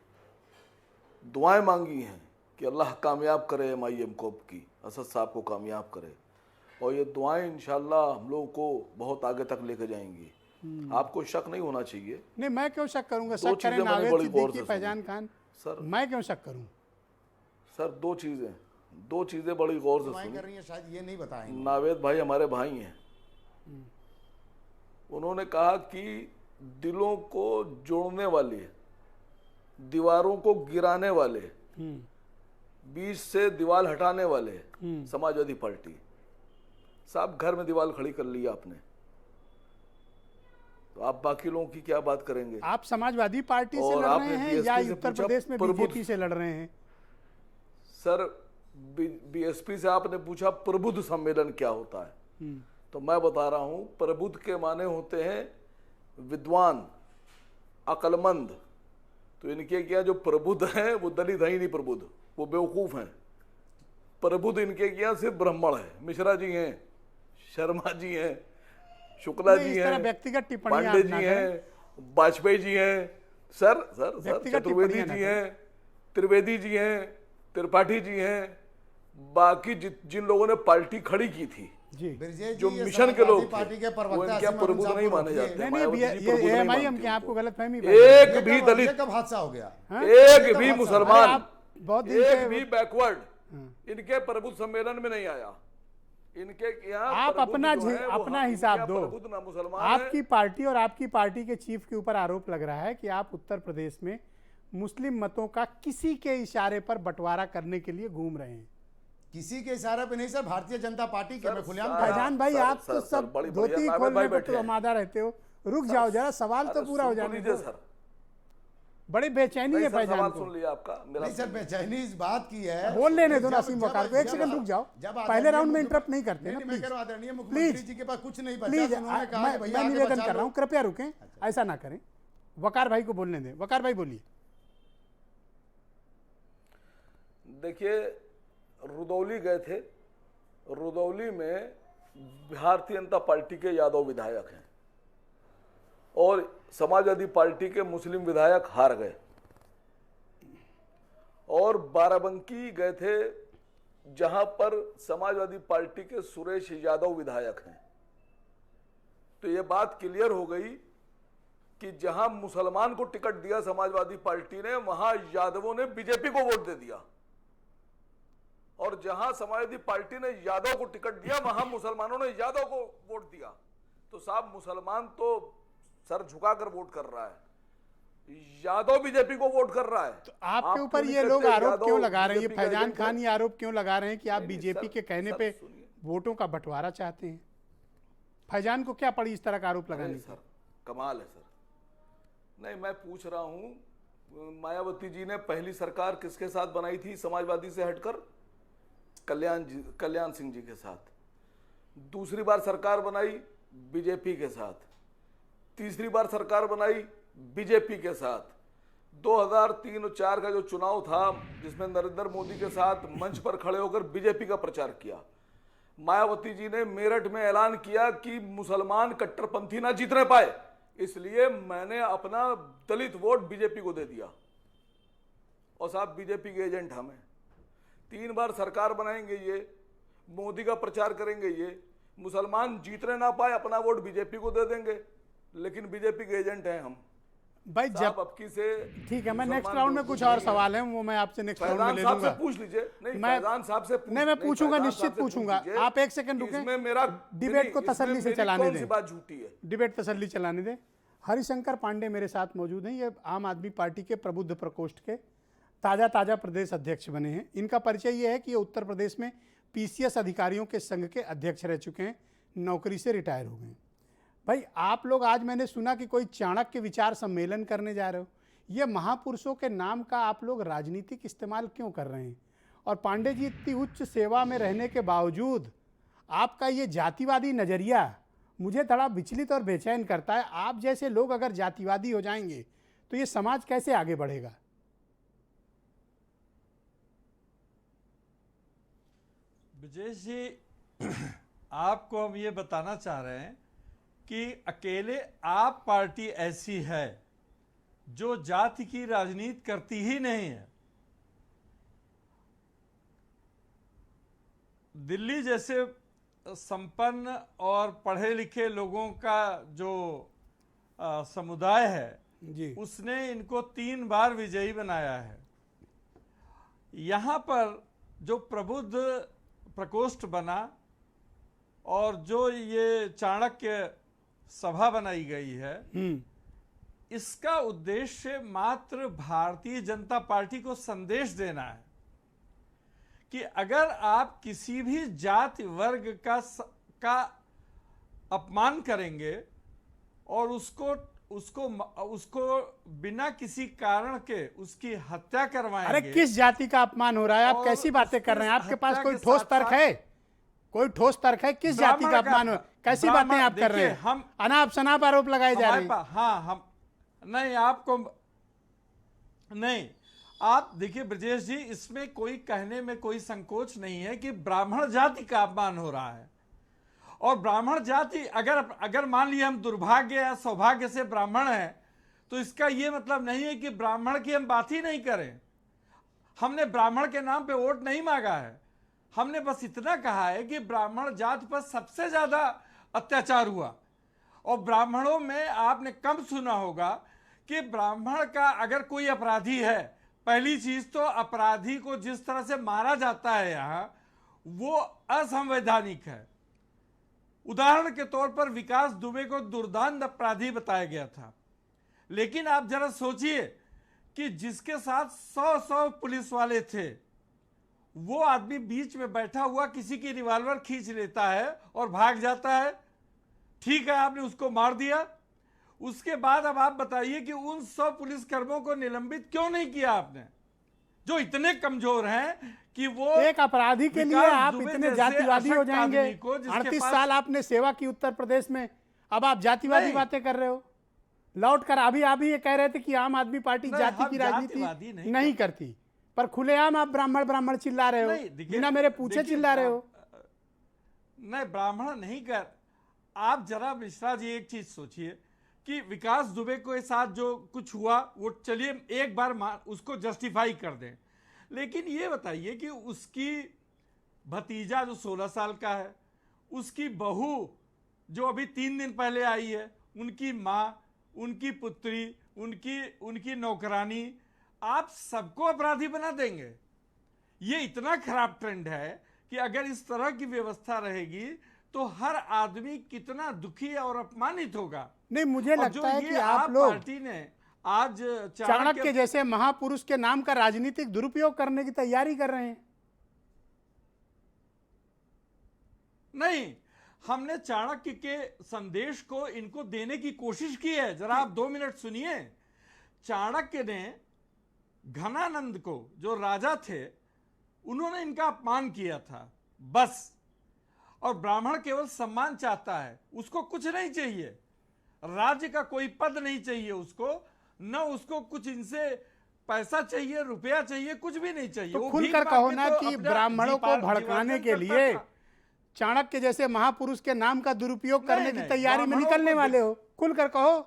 S8: दुआएं मांगी हैं कि अल्लाह कामयाब करे MIM को, की असद साहब को कामयाब करे, और ये दुआएं इंशाल्लाह हम लोगों को बहुत आगे तक लेके जाएंगी। आपको शक नहीं होना चाहिए।
S1: नहीं, मैं क्यों शक करूंगा?
S8: दो
S1: शक करें
S8: चीजें मैंने
S1: नावेद
S8: बड़ी गौर
S1: सिद्दीकी,
S8: से
S1: फैजान खान,
S8: सर,
S1: मैं क्यों शक करूं?
S8: सर दो चीजें बड़ी गौर से
S7: कर
S8: सुनी।
S7: रही है, शायद ये नहीं बताएंगे।
S8: नावेद भाई हमारे भाई हैं, उन्होंने कहा कि दिलों को जोड़ने वाले, दीवारों को गिराने वाले, बीच से दीवार हटाने वाले समाजवादी पार्टी। साहब घर में दीवार खड़ी कर ली आपने, तो आप बाकी लोगों की क्या बात करेंगे?
S1: आप समाजवादी पार्टी से
S8: और
S1: लड़ रहे
S8: आपने
S1: हैं
S8: BSP
S1: या
S8: से
S1: उत्तर
S8: पूछा
S1: प्रदेश में
S8: प्रबुद्ध-
S1: बीजेपी से लड़ रहे हैं?
S8: सर BSP से आपने पूछा प्रबुद्ध सम्मेलन क्या होता है, तो मैं बता रहा हूं, प्रबुद्ध के माने होते हैं विद्वान, अक्लमंद। तो इनके क्या जो प्रबुद्ध हैं वो दलित है ही नहीं, प्रबुद्ध वो बेवकूफ हैं। प्रबुद्ध इनके क्या सिर्फ ब्राह्मण है। मिश्रा जी हैं, शर्मा जी हैं, शुक्ला
S1: नहीं,
S8: जी
S1: इस तरह
S8: हैं,
S1: व्यक्तिगत टिप्पणियां
S8: पांडे
S1: आप ना
S8: जी
S1: करें।
S8: हैं, वाजपेयी जी हैं, सर
S1: व्यक्तिगत
S8: चतुर्वेदी
S1: टिप्पणियां ना
S8: जी
S1: करें।
S8: हैं, त्रिवेदी जी हैं, त्रिपाठी जी हैं, बाकी जिन लोगों ने पार्टी खड़ी की थी,
S1: जी,
S7: ब्रजेश
S8: जो
S7: जी, ये
S8: मिशन के
S7: समाजवादी
S8: लोग थे,
S7: पार्टी के
S8: वो
S7: प्रवक्ता
S8: इनके
S7: असीम
S8: प्रबुद्ध
S7: साहब
S8: नहीं
S7: को
S8: माने
S7: रोकिए।
S8: जाते।
S1: नहीं
S8: मायावती
S1: नहीं,
S8: जी
S1: ये
S8: प्रबुद्ध नहीं
S1: MIM
S8: मानती
S1: के आपको
S8: उनको।
S1: गलतफहमी
S8: एक भी
S7: ये
S8: दलित,
S7: कब हादसा हो गया?
S8: एक भी
S1: अरे
S8: मुसलमान,
S1: आप बहुत दिन
S8: एक
S1: से
S8: भी बैकवर्ड इनके प्रबुद्ध सम्मेलन में नहीं आया। इनके यहाँ
S1: आप
S8: प्रबुद्ध
S1: अपना
S8: जो है, वो
S1: अपना
S8: हम
S1: हिसाब
S8: इनके
S1: दो।
S8: प्रबुद्ध ना मुसलमान
S1: आपकी पार्टी और आपकी पार्टी के चीफ के ऊपर आरोप लग रहा है कि आप उत्तर प्रदेश में मुस्लिम मतों का किसी के इशारे पर बंटवारा करने के लिए घूम रहे हैं।
S7: किसी के इशारे पे नहीं सर, भारतीय जनता पार्टी के
S8: सर,
S7: मैं खुलेआम
S8: सर,
S7: कह रहा
S1: फैजान भाई,
S8: सर,
S1: आप
S8: सर,
S1: तो
S8: सर,
S1: सब
S8: बड़ी
S1: धोती
S8: बढ़िया, नावेद
S1: खोलने
S8: भाई
S1: पर
S8: बैठे
S1: तो
S8: हैं।
S1: आमादा रहते हो। रुक जाओ जरा, सवाल तो
S8: अरे
S1: पूरा हो
S8: सुन तो
S1: जाने
S8: लीजिए
S1: दो।
S8: सर।
S1: बड़ी बेचैनी
S8: नहीं
S1: है
S8: सर,
S1: फैजान
S8: सवाल
S1: को।
S8: सुन लिया आपका, मेरा
S7: नहीं सर, बेचैनी इस बात की है।
S1: बोल लेने दो
S7: जब-
S1: नसीम
S7: जब-
S1: वकार को, एक
S7: जब-
S1: सेकंड रुक जाओ।
S7: जब
S1: पहले
S7: आदरणीय
S1: राउंड में
S7: मुख्य-
S1: इंटरप्ट नहीं करते ना,
S7: नहीं, मैं
S1: प्लीज
S7: कह रहा हूं, आदरणीय मुख्यमंत्री जी के पास कुछ नहीं बचा,
S1: प्लीज।
S7: उन्होंने कहा कि भैया
S1: मैं
S7: आगे
S1: निवेदन
S7: बचा
S1: कर रहा
S7: लो।
S1: हूँ, कृपया रुकें, ऐसा ना करें। वकार भाई को बोलने दें। वकार भाई बोलिए।
S8: देखिए, रुदौली गए थे, रुदौली में भारतीय जनता पार्टी के यादव विधायक हैं और समाजवादी पार्टी के मुस्लिम विधायक हार गए, और बाराबंकी गए थे जहां पर समाजवादी पार्टी के सुरेश यादव विधायक हैं। तो ये बात क्लियर हो गई कि जहां मुसलमान को टिकट दिया समाजवादी पार्टी ने, वहां यादवों ने बीजेपी को वोट दे दिया, और जहां समाजवादी पार्टी ने यादव को टिकट दिया, वहां मुसलमानों ने यादव को वोट दिया। तो साहब, मुसलमान तो सर झुकाकर वोट कर रहा है, यादव बीजेपी को वोट कर रहा है।
S1: तो आपके
S8: आप
S1: ऊपर
S8: क्यों
S1: ये
S8: नहीं
S1: लोग
S8: कहते
S1: आरोप
S8: यादव
S1: क्यों लगा रहे हैं?
S8: बीजेपी का
S1: फैजान
S8: एजेंट है?
S1: खान ये आरोप क्यों लगा रहे हैं कि आप
S8: नहीं,
S1: बीजेपी
S8: सर,
S1: के कहने
S8: सर,
S1: पे
S8: सुनिए।
S1: वोटों का बंटवारा चाहते हैं? फैजान को क्या पड़ी इस तरह का आरोप लगाने
S8: नहीं
S1: की?
S8: सर, कमाल है सर। नहीं, मैं पूछ रहा हूं, मायावती जी ने पहली सरकार किसके साथ बनाई थी समाजवादी से हटकर? कल्याण सिंह जी के साथ। दूसरी बार सरकार बनाई बीजेपी के साथ। तीसरी बार सरकार बनाई बीजेपी के साथ। 2003 और 4 का जो चुनाव था, जिसमें नरेंद्र मोदी के साथ मंच पर खड़े होकर बीजेपी का प्रचार किया, मायावती जी ने मेरठ में ऐलान किया कि मुसलमान कट्टरपंथी ना जीतने पाए, इसलिए मैंने अपना दलित वोट बीजेपी को दे दिया। और साहब, बीजेपी के एजेंट हमें 3 बार सरकार बनाएंगे, ये मोदी का प्रचार करेंगे, ये मुसलमान जीतने ना पाए, अपना वोट बीजेपी को दे देंगे, लेकिन बीजेपी के एजेंट हैं हम।
S1: भाई
S8: साहब,
S1: जब
S8: अब की से
S1: ठीक है, मैं नेक्स्ट
S8: मुसलमान
S1: राउंड में
S8: लोग
S1: कुछ
S8: नहीं
S1: और
S8: हैं।
S1: सवाल हैं, वो मैं आपसे नेक्स्ट राउंड में
S8: फैजान
S1: ले
S8: साहब से
S1: लूंगा।
S8: पूछ लीजिए। नहीं,
S1: मैं-
S8: फैजान साहब से
S1: नहीं, मैं पूछूंगा,
S8: फैजान
S1: निश्चित
S8: साहब से
S1: पूछूंगा।
S8: पूछ लीजिए।
S1: आप एक सेकंड रुकें।
S8: इसमें मेरा
S1: डिबेट को
S8: इसमें
S1: तसल्ली से
S8: मेरी
S1: चलाने
S8: कौन
S1: दें।
S8: सी बात झूठी है?
S1: डिबेट तसल्ली चलाने दें। हरिशंकर पांडे मेरे साथ मौजूद हैं। ये आम आदमी पार्टी के प्रबुद्ध प्रकोष्ठ के ताज़ा प्रदेश अध्यक्ष बने हैं। इनका परिचय ये है कि ये उत्तर प्रदेश में PCS अधिकारियों के संघ के अध्यक्ष रह चुके हैं, नौकरी से रिटायर हो गए। भाई, आप लोग, आज मैंने सुना कि कोई चाणक्य विचार सम्मेलन करने जा रहे हो। ये महापुरुषों के नाम का आप लोग राजनीतिक इस्तेमाल क्यों कर रहे हैं? और पांडे जी, इतनी उच्च सेवा में रहने के बावजूद आपका ये जातिवादी नज़रिया मुझे थोड़ा विचलित और बेचैन करता है। आप जैसे लोग अगर जातिवादी हो जाएंगे तो ये समाज कैसे आगे बढ़ेगा?
S9: ब्रजेश जी, आपको हम ये बताना चाह रहे हैं कि अकेले आप पार्टी ऐसी है जो जाति की राजनीति करती ही नहीं है। दिल्ली जैसे संपन्न और पढ़े लिखे लोगों का जो समुदाय है
S1: जी
S9: उसने इनको 3 बार विजयी बनाया है। यहाँ पर जो प्रबुद्ध प्रकोष्ठ बना और जो ये चाणक्य सभा बनाई गई है, इसका उद्देश्य मात्र भारतीय जनता पार्टी को संदेश देना है कि अगर आप किसी भी जाति वर्ग का अपमान करेंगे और उसको बिना किसी कारण के उसकी हत्या करवाएंगे।
S1: अरे किस जाति का अपमान हो रहा है? आप कैसी बातें कर रहे हैं? आपके पास कोई ठोस तर्क है? कोई ठोस तर्क है? किस जाति का अपमान हो? कैसी बातें आप कर रहे हैं?
S9: हम
S1: अनाप शनाप आरोप लगाए जा रहे हैं।
S9: हाँ, हम नहीं, आपको नहीं, आप देखिए ब्रजेश जी, इसमें कोई कहने में कोई संकोच नहीं है कि ब्राह्मण जाति का अपमान हो रहा है। और ब्राह्मण जाति अगर मान लिया हम दुर्भाग्य या सौभाग्य से ब्राह्मण हैं, तो इसका यह मतलब नहीं है कि ब्राह्मण की हम बात ही नहीं करें। हमने ब्राह्मण के नाम पे वोट नहीं मांगा है। हमने बस इतना कहा है कि ब्राह्मण जाति पर सबसे ज्यादा अत्याचार हुआ। और ब्राह्मणों में आपने कम सुना होगा कि ब्राह्मण का अगर कोई अपराधी है, पहली चीज तो अपराधी को जिस तरह से मारा जाता है यहाँ, वो असंवैधानिक है। उदाहरण के तौर पर विकास दुबे को दुर्दांत अपराधी बताया गया था, लेकिन आप जरा सोचिए कि जिसके साथ 100 पुलिस वाले थे, वो आदमी बीच में बैठा हुआ किसी की रिवॉल्वर खींच लेता है और भाग जाता है। ठीक है, आपने उसको मार दिया। उसके बाद अब आप बताइए कि उन 100 पुलिसकर्मियों को निलंबित क्यों नहीं किया आपने, जो इतने कमजोर हैं कि वो
S1: एक अपराधी के लिए आप इतने जातिवादी हो जाएंगे? 38 साल आपने सेवा की उत्तर प्रदेश में, अब आप जातिवादी बातें कर रहे हो। लौट कर अभी आप ये कह रहे थे कि आम आदमी पार्टी जाति की राजनीति नहीं करती, पर खुलेआम आप ब्राह्मण ब्राह्मण चिल्ला रहे हो, बिना मेरे पूछे चिल्ला रहे हो।
S9: नहीं, ब्राह्मण नहीं कर। आप जरा मिश्रा जी एक चीज सोचिए कि विकास दुबे के साथ जो कुछ हुआ वो चलिए एक बार उसको जस्टिफाई कर दें, लेकिन ये बताइए कि उसकी भतीजा जो 16 साल का है, उसकी बहू जो अभी 3 दिन पहले आई है, उनकी माँ, उनकी पुत्री, उनकी नौकरानी, आप सबको अपराधी बना देंगे। ये इतना खराब ट्रेंड है कि अगर इस तरह की व्यवस्था रहेगी तो हर आदमी कितना दुखी और अपमानित होगा।
S1: नहीं, मुझे लगता है कि आप लोग
S9: पार्टी ने आज
S1: चाणक्य जैसे महापुरुष के नाम का राजनीतिक दुरुपयोग करने की तैयारी कर रहे हैं।
S9: नहीं, हमने चाणक्य के संदेश को इनको देने की कोशिश की है। जरा आप 2 मिनट सुनिए। चाणक्य ने घनानंद को, जो राजा थे, उन्होंने इनका अपमान किया था बस। और ब्राह्मण केवल सम्मान चाहता है, उसको कुछ नहीं चाहिए, राज्य का कोई पद नहीं चाहिए उसको, न उसको कुछ इनसे पैसा चाहिए, रुपया चाहिए, कुछ भी नहीं चाहिए।
S1: तो खुलकर कहो ना कि ब्राह्मणों को भड़काने के लिए चाणक्य जैसे महापुरुष के नाम का दुरुपयोग करने की तैयारी में निकलने वाले हो। खुलकर कहो।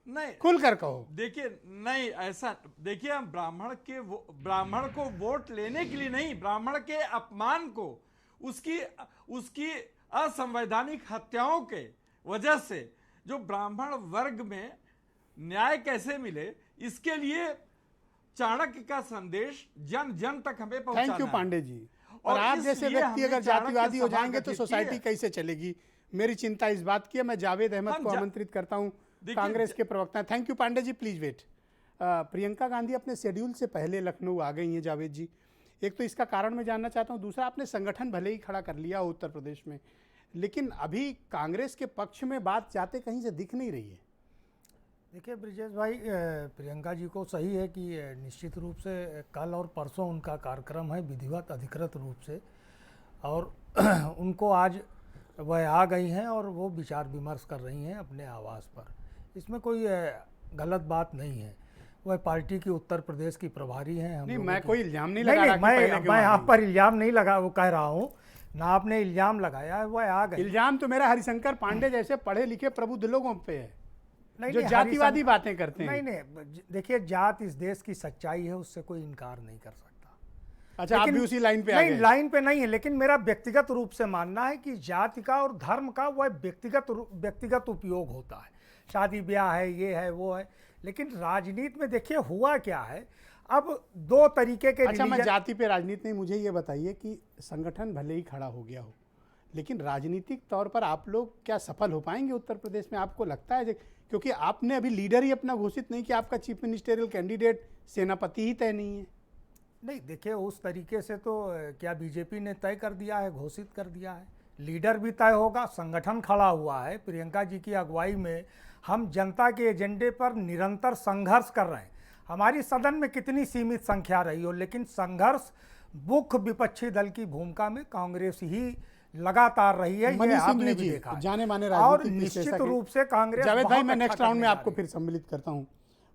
S9: नहीं,
S1: खुलकर कहो।
S9: देखिए, नहीं ऐसा, देखिए हम ब्राह्मण को वोट लेने के लिए नहीं, ब्राह्मण के अपमान को, उसकी असंवैधानिक हत्याओं के वजह से जो ब्राह्मण वर्ग में न्याय कैसे मिले, इसके लिए चाणक्य का संदेश जन जन तक हमें पहुंचाना।
S1: थैंक यू पांडे जी। और आप जैसे व्यक्ति अगर जातिवादी हो जाएंगे तो सोसाइटी कैसे चलेगी? मेरी चिंता इस बात की है। मैं जावेद अहमद को आमंत्रित करता हूं, कांग्रेस के प्रवक्ता। Thank you Pandey ji, please wait. Priyanka Gandhi अपने शेड्यूल से पहले लखनऊ आ गई हैं जावेद जी। एक तो इसका कारण मैं जानना चाहता हूं, दूसरा आपने संगठन भले ही खड़ा कर लिया हो उत्तर प्रदेश में, लेकिन अभी कांग्रेस के पक्ष में बात जाते कहीं से दिख नहीं रही है।
S10: देखिए ब्रिजेश भाई, प्रियंका जी को सही है कि निश्चित रूप से कल और परसों उनका कार्यक्रम है विधिवत अधिकृत रूप से, और उनको आज वह आ गई हैं और वो विचार विमर्श कर रही हैं अपने आवास पर। इसमें कोई गलत बात नहीं है। वह पार्टी की उत्तर प्रदेश की प्रभारी हैं।
S1: नहीं, मैं कोई इल्जाम नहीं लगा रहा।
S10: मैं आप पर इल्जाम नहीं लगा, वो कह रहा हूँ ना, आपने इल्जाम लगाया है, वह आ गए।
S1: इल्जाम तो मेरा हरिशंकर पांडे जैसे पढ़े लिखे प्रबुद्ध लोगों पे है, जो जातिवादी बातें करते हैं।
S10: नहीं, देखिए, जात इस देश की सच्चाई है, उससे कोई इनकार नहीं कर सकता।
S1: अच्छा, आप भी उसी लाइन पे आ
S10: नहीं,
S1: गए।
S10: लाइन पे नहीं है, लेकिन मेरा व्यक्तिगत रूप से मानना है कि जाति का और धर्म का वह व्यक्तिगत उपयोग होता है। शादी ब्याह है, ये है वो है, लेकिन राजनीति में देखिए हुआ क्या है, अब दो तरीके के
S1: अच्छा, मैं
S10: religion-
S1: जाति पे राजनीति नहीं, मुझे ये बताइए कि संगठन भले ही खड़ा हो गया हो, लेकिन राजनीतिक तौर पर आप लोग क्या सफल हो पाएंगे उत्तर प्रदेश में? आपको लगता है क्योंकि आपने अभी लीडर ही अपना घोषित नहीं किया, आपका चीफ मिनिस्टरियल कैंडिडेट सेनापति ही तय नहीं है।
S10: नहीं, देखिए उस तरीके से तो क्या बीजेपी ने तय कर दिया है, घोषित कर दिया है, लीडर भी तय होगा, संगठन खड़ा हुआ है। प्रियंका जी की अगुवाई में हम जनता के एजेंडे पर निरंतर संघर्ष कर रहे हैं। हमारी सदन में कितनी सीमित संख्या रही हो, लेकिन संघर्ष मुख्य विपक्षी दल की भूमिका में कांग्रेस ही लगातार रही है, ये
S1: मनीष सिंह
S10: आपने
S1: जी,
S10: भी देखा है।
S1: जाने माने
S10: और
S1: राजनीतिक
S10: निश्चित
S1: विश्लेषक हैं।
S10: रूप से कांग्रेस
S1: जावेद भाई,
S10: बहुत
S1: मैं
S10: अच्छा
S1: नेक्स्ट राउंड में
S10: करने जा
S1: आपको
S10: रही है।
S1: फिर सम्मिलित करता हूं।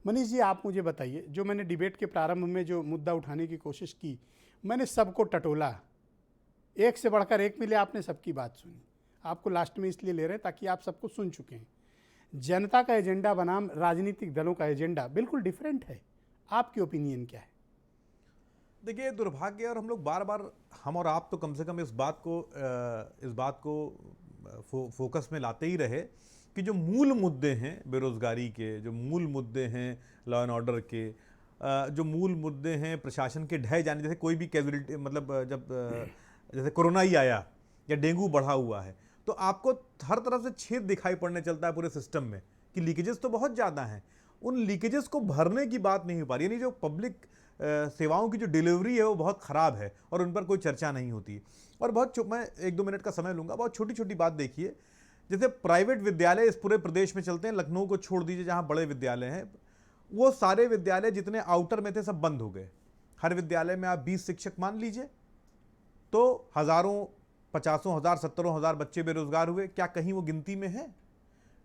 S1: मनीष जी, आप मुझे बताइए, जो मैंने डिबेट के प्रारंभ में जो मुद्दा उठाने की कोशिश की, मैंने सबको टटोला, एक से बढ़कर एक मिले, आपने सबकी बात सुनी। आपको लास्ट में इसलिए ले रहे हैं ताकि आप सबको सुन चुके हैं। जनता का एजेंडा बनाम राजनीतिक दलों का एजेंडा बिल्कुल डिफरेंट है। आपकी ओपिनियन क्या है?
S11: देखिए, दुर्भाग्य, और हम लोग बार बार, हम और आप तो कम से कम इस बात को फोकस में लाते ही रहे कि जो मूल मुद्दे हैं बेरोजगारी के, जो मूल मुद्दे हैं लॉ एंड ऑर्डर के, जो मूल मुद्दे हैं प्रशासन के ढह जाने, जैसे कोई भी कैजुअलिटी, मतलब जब जैसे कोरोना ही आया या डेंगू बढ़ा हुआ है, तो आपको हर तरफ से छेद दिखाई पड़ने चलता है पूरे सिस्टम में कि लीकेजेस तो बहुत ज़्यादा हैं। उन लीकेजेस को भरने की बात नहीं हो पा रही, यानी जो पब्लिक सेवाओं की जो डिलीवरी है वो बहुत ख़राब है और उन पर कोई चर्चा नहीं होती। और मैं 1-2 मिनट का समय लूँगा, बहुत छोटी छोटी बात देखिए। जैसे प्राइवेट विद्यालय इस पूरे प्रदेश में चलते हैं, लखनऊ को छोड़ दीजिए जहाँ बड़े विद्यालय हैं, वो सारे विद्यालय जितने आउटर में थे सब बंद हो गए। हर विद्यालय में आप 20 शिक्षक मान लीजिए, तो हज़ारों, 50 हज़ार, 70 हज़ार बच्चे बेरोजगार हुए। क्या कहीं वो गिनती में है?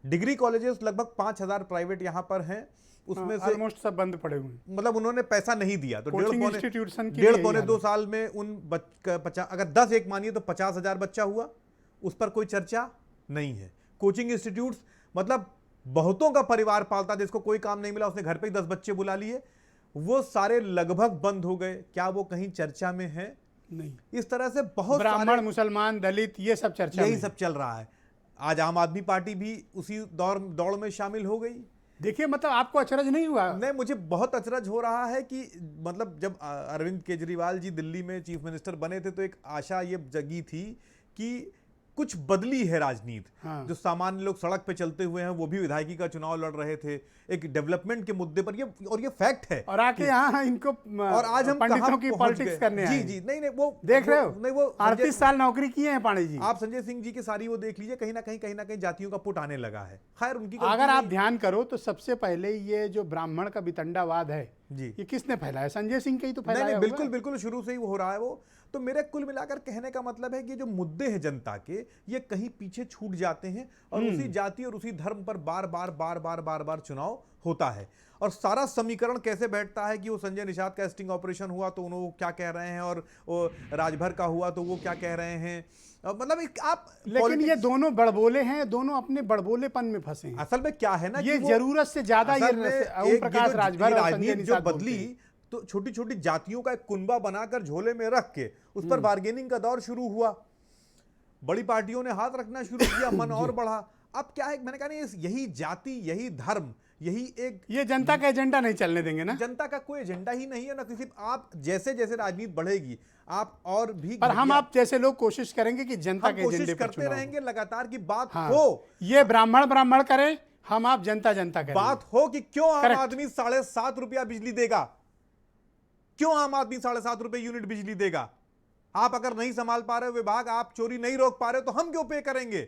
S11: डिग्री कॉलेजेस लगभग 5,000 प्राइवेट यहाँ पर हैं, उसमें से
S1: ऑलमोस्ट सब बंद पड़े हुए हैं।
S11: मतलब उन्होंने पैसा नहीं दिया, तो
S1: कोचिंग इंस्टीट्यूशन के लिए
S11: डेढ़ पौने
S1: यही
S11: 2
S1: हाल
S11: साल में अगर 10 एक मानिए तो 50,000 बच्चा हुआ, उस पर कोई चर्चा नहीं है। कोचिंग इंस्टीट्यूट्स, मतलब बहुतों का परिवार पालता, जिसको कोई काम नहीं मिला उसने घर पे ही 10 बच्चे बुला लिए, वो सारे लगभग बंद हो गए। क्या वो कहीं चर्चा में है?
S1: नहीं।
S11: इस तरह से बहुत
S1: ब्राह्मण, मुसलमान, दलित, ये सब चर्चा
S11: यही
S1: में
S11: सब चल रहा है। आज आम आदमी पार्टी भी उसी दौड़ में शामिल हो गई।
S1: देखिए, मतलब आपको अचरज नहीं हुआ?
S11: नहीं, मुझे बहुत अचरज हो रहा है कि मतलब जब अरविंद केजरीवाल जी दिल्ली में चीफ मिनिस्टर बने थे तो एक आशा ये जगी थी कि कुछ बदली है राजनीति।
S1: हाँ।
S11: जो सामान्य लोग सड़क पे चलते हुए हैं, वो भी विधायकी का चुनाव लड़ रहे थे एक डेवलपमेंट के मुद्दे पर, ये फैक्ट है।
S1: और आके यहाँ इनको
S11: और आज हम
S1: पंडितों की
S11: पहुंच
S1: पॉलिटिक्स
S11: गए।
S1: करने आए।
S11: जी, नहीं, वो
S1: देख रहे हो,
S11: नहीं, वो
S1: 38 साल नौकरी किए हैं पांडे जी।
S11: आप संजय सिंह जी की सारी वो देख लीजिए, कहीं ना कहीं जातियों का पुट आने लगा है। खैर, उनकी
S1: अगर आप ध्यान करो तो सबसे पहले ये जो ब्राह्मण का वितंडावाद है
S11: जी,
S1: ये किसने फैलाया? संजय सिंह के ही तो फैलाया
S11: नहीं,
S1: होगा।
S11: बिल्कुल बिल्कुल शुरू से ही वो हो रहा है वो। तो मेरे कुल मिलाकर कहने का मतलब है कि जो मुद्दे हैं जनता के, ये कहीं पीछे छूट जाते हैं और उसी जाति और उसी धर्म पर बार बार चुनाव होता है। और सारा समीकरण कैसे बैठता है कि वो संजय निषाद का स्टिंग ऑपरेशन हुआ तो उन्होंने क्या कह रहे हैं, और वो राजभर का हुआ तो वो क्या कह रहे हैं। मतलब आप,
S1: लेकिन ये दोनों बड़बोले हैं, दोनों अपने बड़बोलेपन में फंसे हैं।
S11: असल में क्या है ना,
S1: ये जरूरत से ज्यादा ये ओम प्रकाश राजभर और संजय निषाद
S11: बदली, तो छोटी छोटी जातियों का एक कुनबा बनाकर झोले में रख के उस पर बार्गेनिंग का दौर शुरू हुआ। बड़ी पार्टियों ने हाथ रखना शुरू किया, मन और बढ़ा। अब क्या है, मैंने कहा नहीं, यही जाति, यही धर्म, यही एक,
S1: ये जनता का एजेंडा नहीं चलने देंगे ना।
S11: जनता का कोई एजेंडा ही नहीं है ना किसी। आप जैसे जैसे राजनीति बढ़ेगी, आप और भी,
S1: पर हम आप जैसे लोग कोशिश करेंगे कि जनता के एजेंडे
S11: कोशिश
S1: पर
S11: करते
S1: चुनाव
S11: रहेंगे लगातार की बात
S1: हाँ।
S11: हो,
S1: ये ब्राह्मण करें, हम आप जनता करें।
S11: बात हो कि क्यों आम आदमी 7.5 रुपया बिजली देगा, क्यों आम आदमी 7.5 रुपए यूनिट बिजली देगा। आप अगर नहीं संभाल पा रहे हो विभाग, आप चोरी नहीं रोक पा रहे हो, तो हम क्यों पे करेंगे?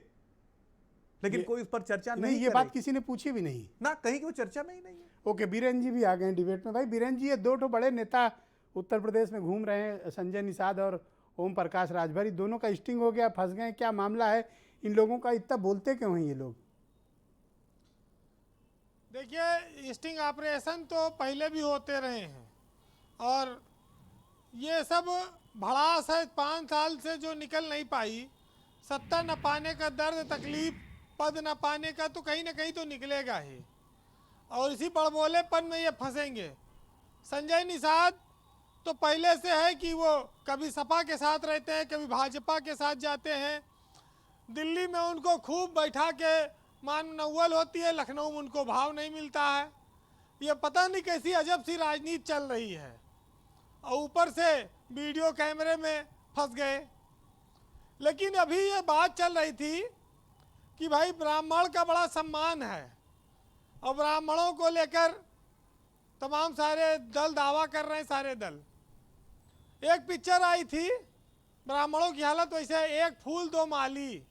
S11: लेकिन कोई इस पर चर्चा नहीं,
S1: ये बात किसी ने पूछी भी नहीं
S11: ना, कहीं की चर्चा में ही नहीं है।
S1: ओके, बीरेन जी भी आ गए डिबेट में। भाई बीरेन जी, ये दो बड़े नेता उत्तर प्रदेश में घूम रहे हैं, संजय निषाद और ओम प्रकाश राजभर, दोनों का स्टिंग हो गया, फंस गए, क्या मामला है? इन लोगों का इतना बोलते क्यों हैं ये लोग?
S12: देखिए, स्टिंग ऑपरेशन तो पहले भी होते रहे हैं और ये सब भड़ास है 5 साल से जो निकल नहीं पाई। सत्ता न पाने का दर्द, तकलीफ, पद न पाने का तो कहीं ना कहीं तो निकलेगा ही, और इसी बड़बोलेपन में ये फंसेंगे। संजय निषाद तो पहले से है कि वो कभी सपा के साथ रहते हैं, कभी भाजपा के साथ जाते हैं। दिल्ली में उनको खूब बैठा के मानवल होती है, लखनऊ में उनको भाव नहीं मिलता है। ये पता नहीं कैसी अजब सी राजनीति चल रही है, और ऊपर से वीडियो कैमरे में फंस गए। लेकिन अभी ये बात चल रही थी कि भाई ब्राह्मण का बड़ा सम्मान है, और ब्राह्मणों को लेकर तमाम सारे दल दावा कर रहे हैं, सारे दल। एक पिक्चर आई थी, ब्राह्मणों की हालत वैसे है, एक फूल दो माली,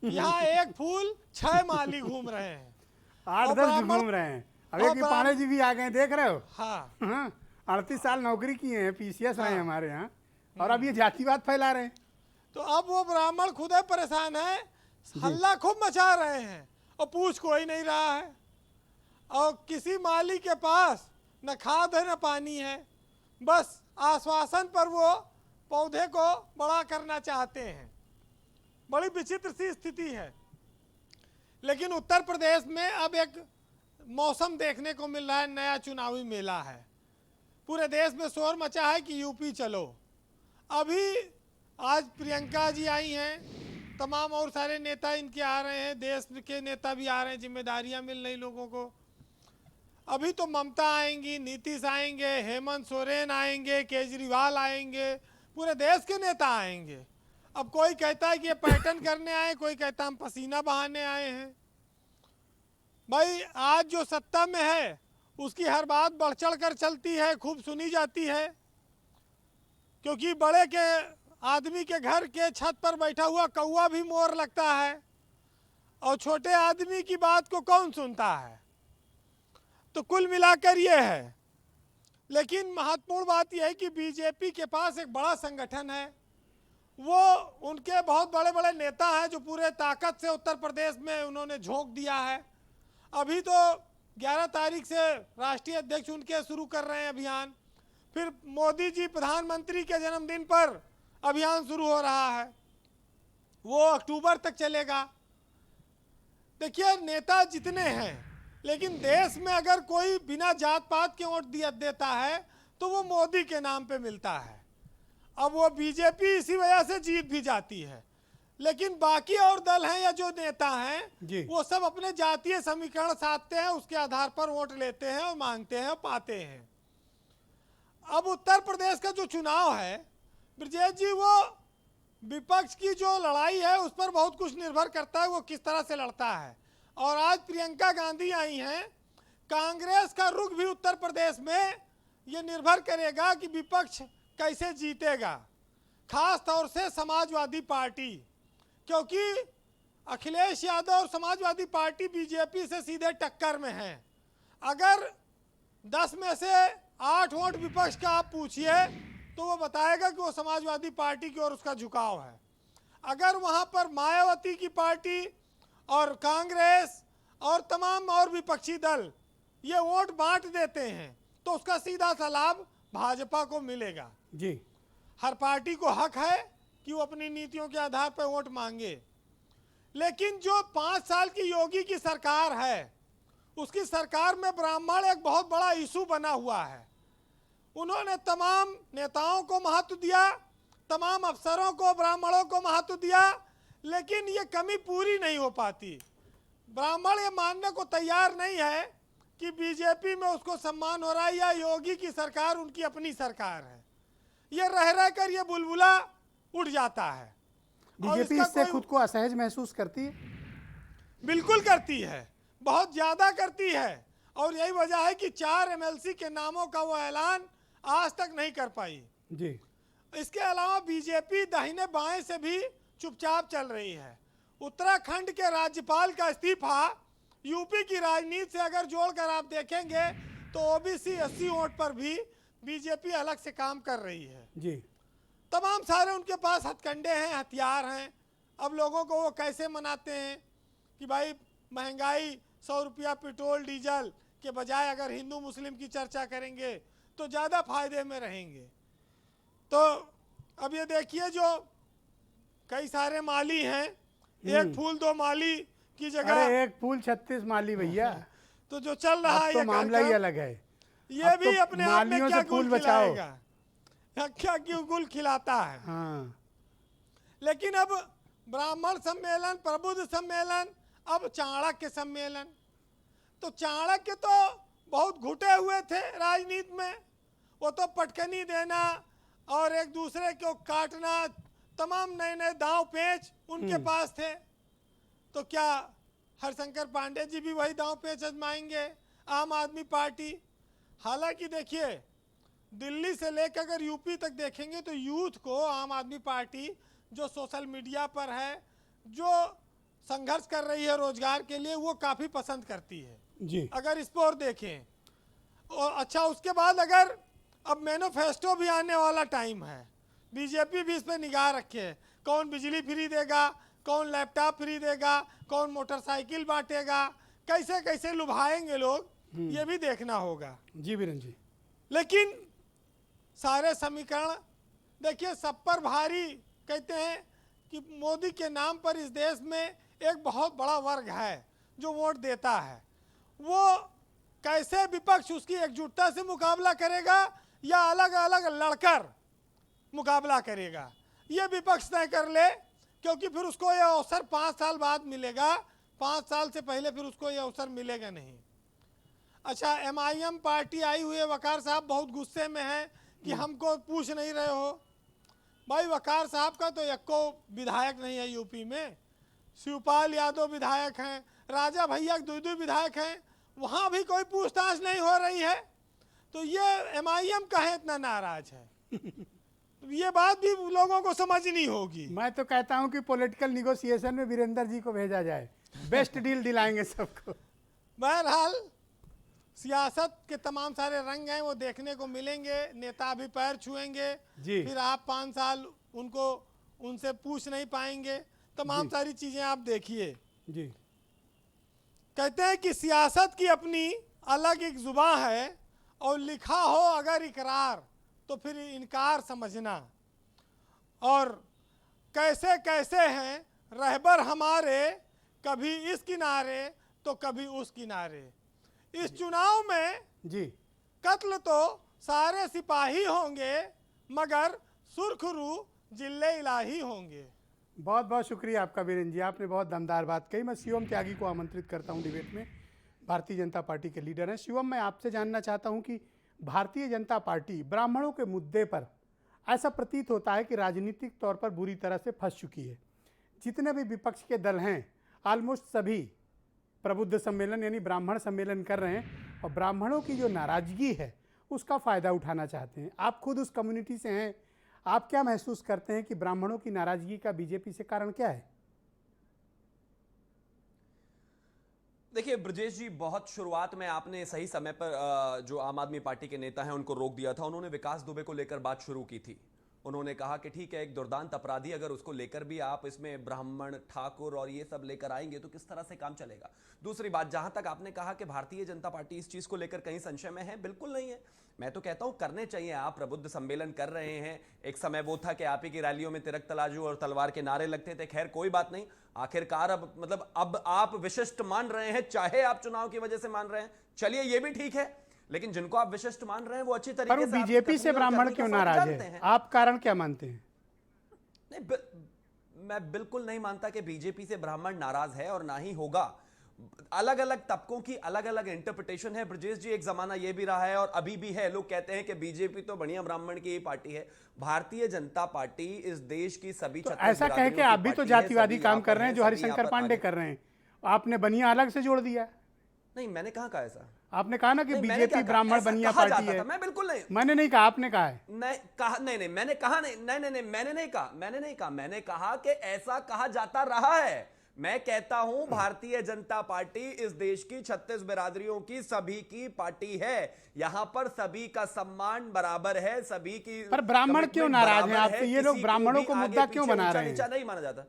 S12: यहाँ एक फूल 6 माली घूम रहे हैं,
S1: 8-10 घूम रहे हैं। अब एक पांडे जी भी आ गए, देख रहे हो?
S12: हाँ,
S1: 38 साल नौकरी किए हैं, पीसीएस रहे हैं हमारे यहाँ, और अब ये जातिवाद फैला रहे हैं।
S12: तो अब वो ब्राह्मण खुद ही परेशान है, हल्ला खूब मचा रहे हैं, और पूछ कोई नहीं रहा है, और किसी माली के पास न खाद है न पानी है, बस आश्वासन पर वो पौधे को बड़ा करना चाहते हैं। बड़ी विचित्र सी स्थिति है। लेकिन उत्तर प्रदेश में अब एक मौसम देखने को मिल रहा है, नया चुनावी मेला है। पूरे देश में शोर मचा है कि यूपी चलो। अभी आज प्रियंका जी आई हैं, तमाम और सारे नेता इनके आ रहे हैं, देश के नेता भी आ रहे हैं, जिम्मेदारियां मिल रही लोगों को। अभी तो ममता आएंगी, नीतीश आएंगे, हेमंत सोरेन आएंगे, केजरीवाल आएंगे, पूरे देश के नेता आएंगे। अब कोई कहता है कि ये पैटर्न करने आए, कोई कहता हम पसीना बहाने आए हैं। भाई आज जो सत्ता में है उसकी हर बात बढ़ चढ़ कर चलती है, खूब सुनी जाती है, क्योंकि बड़े के आदमी के घर के छत पर बैठा हुआ कौवा भी मोर लगता है, और छोटे आदमी की बात को कौन सुनता है। तो कुल मिलाकर ये है। लेकिन महत्वपूर्ण बात यह है कि बीजेपी के पास एक बड़ा संगठन है, वो उनके बहुत बड़े बड़े नेता हैं जो पूरे ताकत से उत्तर प्रदेश में उन्होंने झोंक दिया है। अभी तो 11 तारीख से राष्ट्रीय अध्यक्ष उनके शुरू कर रहे हैं अभियान, फिर मोदी जी प्रधानमंत्री के जन्मदिन पर अभियान शुरू हो रहा है, वो अक्टूबर तक चलेगा। देखिए नेता जितने हैं, लेकिन देश में अगर कोई बिना जात पात के वोट देता है तो वो मोदी के नाम पे मिलता है। अब वो बीजेपी इसी वजह से जीत भी जाती है, लेकिन बाकी और दल हैं या जो नेता हैं वो सब अपने जातीय समीकरण साधते हैं, उसके आधार पर वोट लेते हैं और मांगते हैं और पाते हैं। अब उत्तर प्रदेश का जो चुनाव है ब्रजेश जी, वो विपक्ष की जो लड़ाई है उस पर बहुत कुछ निर्भर करता है, वो किस तरह से लड़ता है। और आज प्रियंका गांधी आई हैं, कांग्रेस का रुख भी उत्तर प्रदेश में ये निर्भर करेगा कि विपक्ष कैसे जीतेगा, खास तौर से समाजवादी पार्टी, क्योंकि अखिलेश यादव और समाजवादी पार्टी बीजेपी से सीधे टक्कर में हैं। अगर 10 में से 8 वोट विपक्ष का आप पूछिए तो वो बताएगा कि वो समाजवादी पार्टी की ओर उसका झुकाव है। अगर वहाँ पर मायावती की पार्टी और कांग्रेस और तमाम और विपक्षी दल ये वोट बांट देते हैं तो उसका सीधा सा लाभ भाजपा को मिलेगा।
S1: जी,
S12: हर पार्टी को हक है कि वो अपनी नीतियों के आधार पर वोट मांगे, लेकिन जो 5 साल की योगी की सरकार है उसकी सरकार में ब्राह्मण एक बहुत बड़ा इशू बना हुआ है। उन्होंने तमाम नेताओं को महत्व दिया, तमाम अफसरों को, ब्राह्मणों को महत्व दिया, लेकिन ये कमी पूरी नहीं हो पाती। ब्राह्मण ये मानने को तैयार नहीं है कि बीजेपी में उसको सम्मान हो रहा है या योगी की सरकार उनकी अपनी सरकार है। ये रह रह कर ये बुलबुला उड़ जाता है।
S1: बीजेपी इससे खुद को असहज महसूस करती है?
S12: बिल्कुल करती है, बहुत ज्यादा करती है, और यही वजह है कि 4 एमएलसी के नामों का वो ऐलान आज तक नहीं कर पाई।
S1: जी,
S12: इसके अलावा बीजेपी दाहिने बाएं से भी चुपचाप चल रही है। उत्तराखंड के राज्यपाल का इस्तीफा यूपी की राजनीति से अगर जोड़कर आप देखेंगे तो ओबीसी एससी वोट पर भी बीजेपी अलग से काम कर रही है।
S1: जी,
S12: तमाम सारे उनके पास हथकंडे हैं, हथियार हैं। अब लोगों को वो कैसे मनाते हैं कि भाई महंगाई 100 रुपया पेट्रोल डीजल के बजाय अगर हिंदू मुस्लिम की चर्चा करेंगे तो ज़्यादा फायदे में रहेंगे। तो अब ये देखिए जो कई सारे माली हैं, एक फूल 2 माली की जगह
S1: अरे एक फूल 36 माली भैया।
S12: तो जो चल रहा है
S1: तो मामला ही अलग है।
S12: ये भी
S1: तो
S12: अपने आप में क्या
S1: फूल बचाओ।
S12: ढक्या की गुल खिलाता है।
S1: हाँ,
S12: लेकिन अब ब्राह्मण सम्मेलन, प्रबुद्ध सम्मेलन, अब चाणक्य सम्मेलन। तो चाणक्य तो बहुत घुटे हुए थे राजनीति में, वो तो पटकनी देना और एक दूसरे को काटना, तमाम नए नए दांव पेच उनके पास थे। तो क्या हरशंकर पांडे जी भी वही दांव पेच आजमाएंगे, आम आदमी पार्टी? हालांकि देखिए, दिल्ली से लेकर अगर यूपी तक देखेंगे तो यूथ को आम आदमी पार्टी जो सोशल मीडिया पर है, जो संघर्ष कर रही है रोजगार के लिए, वो काफ़ी पसंद करती है
S1: जी।
S12: अगर इस पर और देखें। और अच्छा, उसके बाद अगर अब मैनिफेस्टो भी आने वाला टाइम है, बीजेपी भी इस पर निगाह रखे, कौन बिजली फ्री देगा, कौन लैपटॉप फ्री देगा, कौन मोटरसाइकिल बांटेगा, कैसे कैसे लुभाएंगे लोग, ये भी देखना होगा।
S1: जी बीरेन जी।
S12: लेकिन सारे समीकरण देखिए सब पर भारी। कहते हैं कि मोदी के नाम पर इस देश में एक बहुत बड़ा वर्ग है जो वोट देता है। वो कैसे विपक्ष उसकी एकजुटता से मुकाबला करेगा या अलग अलग लड़कर मुकाबला करेगा, ये विपक्ष तय कर ले, क्योंकि फिर उसको ये अवसर 5 साल बाद मिलेगा। 5 साल से पहले फिर उसको ये अवसर मिलेगा नहीं। अच्छा, MIM पार्टी आई हुई है, वकार साहब बहुत गुस्से में हैं कि हमको पूछ नहीं रहे हो। भाई, वकार साहब का तो एको विधायक नहीं है यूपी में। शिवपाल यादव विधायक हैं, राजा भैया 2 विधायक हैं, वहाँ भी कोई पूछताछ नहीं हो रही है। तो ये MIM कहे इतना नाराज है? ये बात भी लोगों को समझनी होगी।
S1: मैं तो कहता हूं कि पॉलिटिकल निगोशिएशन में वीरेंद्र जी को भेजा जाए, बेस्ट डील दिलाएंगे सबको।
S12: बहरहाल सियासत के तमाम सारे रंग हैं, वो देखने को मिलेंगे। नेता भी पैर छुएंगे
S1: जी।
S12: फिर आप 5 साल उनसे पूछ नहीं पाएंगे। तमाम सारी चीजें आप देखिए
S1: जी।
S12: कहते हैं कि सियासत की अपनी अलग एक जुबान है, और लिखा हो अगर इकरार तो फिर इनकार समझना। और कैसे कैसे हैं रहबर हमारे, कभी इस किनारे तो कभी उस किनारे। इस चुनाव में
S1: जी
S12: कत्ल तो सारे सिपाही होंगे, मगर सुरखरू जिले इलाही होंगे।
S1: बहुत बहुत शुक्रिया आपका वीरेंद्र जी, आपने बहुत दमदार बात कही। मैं शिवम त्यागी को आमंत्रित करता हूं डिबेट में, भारतीय जनता पार्टी के लीडर हैं। शिवम, मैं आपसे जानना चाहता हूं कि भारतीय जनता पार्टी ब्राह्मणों के मुद्दे पर ऐसा प्रतीत होता है कि राजनीतिक तौर पर बुरी तरह से फंस चुकी है। जितने भी विपक्ष के दल हैं ऑलमोस्ट सभी प्रबुद्ध सम्मेलन यानी ब्राह्मण सम्मेलन कर रहे हैं, और ब्राह्मणों की जो नाराजगी है उसका फ़ायदा उठाना चाहते हैं। आप खुद उस कम्युनिटी से हैं, आप क्या महसूस करते हैं कि ब्राह्मणों की नाराजगी का बीजेपी से कारण क्या है?
S5: देखिए ब्रजेश जी, बहुत शुरुआत में आपने सही समय पर जो आम आदमी पार्टी के नेता हैं उनको रोक दिया था। उन्होंने विकास दुबे को लेकर बात शुरू की थी। उन्होंने कहा कि ठीक है, एक दुर्दांत अपराधी, अगर उसको लेकर भी आप इसमें ब्राह्मण, ठाकुर और ये सब लेकर आएंगे तो किस तरह से काम चलेगा। दूसरी बात, जहां तक आपने कहा कि भारतीय जनता पार्टी इस चीज को लेकर कहीं संशय में है, बिल्कुल नहीं है। मैं तो कहता हूं करने चाहिए। आप प्रबुद्ध सम्मेलन कर रहे हैं, एक समय वो था कि आप ही की रैलियों में तिरक तराजू और तलवार के नारे लगते थे। खैर कोई बात नहीं, आखिरकार अब आप विशिष्ट मान रहे हैं, चाहे आप चुनाव की वजह से मान रहे हैं, चलिए ये भी ठीक है। लेकिन जिनको आप विशिष्ट मान रहे हैं वो अच्छी तरीके से
S1: बीजेपी से ब्राह्मण क्यों नाराज है, आप कारण क्या मानते हैं?
S5: नहीं, मैं बिल्कुल नहीं मानता कि बीजेपी से ब्राह्मण नाराज है, और ना ही होगा। अलग अलग तबकों की अलग अलग इंटरप्रिटेशन है ब्रजेश जी। एक जमाना यह भी रहा है और अभी भी है, लोग कहते हैं कि बीजेपी तो बढ़िया ब्राह्मण की पार्टी है। भारतीय जनता पार्टी इस देश की सभी
S1: तो ऐसा कह के आप भी तो जातिवादी काम कर रहे हैं जो हरिशंकर पांडे कर रहे हैं, आपने बनिया अलग से जोड़ दिया।
S5: नहीं, मैंने कहा ऐसा?
S1: आपने कहा ना कि बीजेपी ब्राह्मण बनिया पार्टी है।
S5: मैं बिल्कुल नहीं,
S1: मैंने नहीं कहा, आपने कहा है।
S5: नहीं, मैंने कहा नहीं, मैंने नहीं कहा। मैंने कहा कि ऐसा कहा जाता रहा है। मैं कहता हूं भारतीय जनता पार्टी इस देश की 36 बिरादरियों की सभी की पार्टी है। यहां पर सभी का सम्मान बराबर है, सभी की।
S1: पर ब्राह्मण क्यों नाराज हैं आपसे? ये लोग ब्राह्मणों को मुद्दा क्यों बना रहे हैं?
S5: नहीं माना जाता,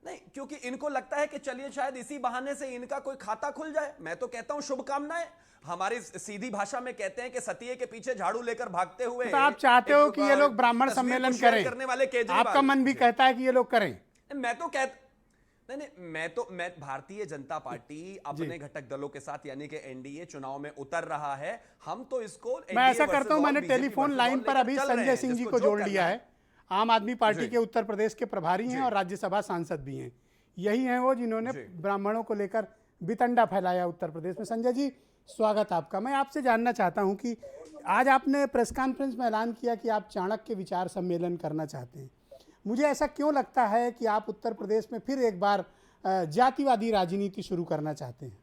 S5: नहीं, क्योंकि इनको लगता है कि चलिए शायद इसी बहाने से इनका कोई खाता खुल जाए। मैं तो कहता हूं शुभकामनाएं। हमारी सीधी भाषा में कहते हैं कि सतिये के पीछे झाड़ू लेकर भागते हुए।
S1: तो आप चाहते हो कि ये लोग ब्राह्मण सम्मेलन करें?
S5: करने वाले केजरीवाल,
S1: आपका मन भी कहता है कि ये लोग करें।
S5: मैं तो कहता, नहीं, मैं भारतीय जनता पार्टी अपने घटक दलों के साथ यानी कि एनडीए चुनाव में उतर रहा है। हम तो इसको
S1: मैं ऐसा करता हूं, मैंने टेलीफोन लाइन पर अभी संजय सिंह जी को जोड़ लिया है। आम आदमी पार्टी के उत्तर प्रदेश के प्रभारी हैं और राज्यसभा सांसद भी हैं। यही हैं वो जिन्होंने ब्राह्मणों को लेकर वितंडा फैलाया उत्तर प्रदेश में। संजय जी, स्वागत आपका। मैं आपसे जानना चाहता हूं कि आज आपने प्रेस कॉन्फ्रेंस में ऐलान किया कि आप चाणक्य विचार सम्मेलन करना चाहते हैं। मुझे ऐसा क्यों लगता है कि आप उत्तर प्रदेश में फिर एक बार जातिवादी राजनीति शुरू करना चाहते हैं?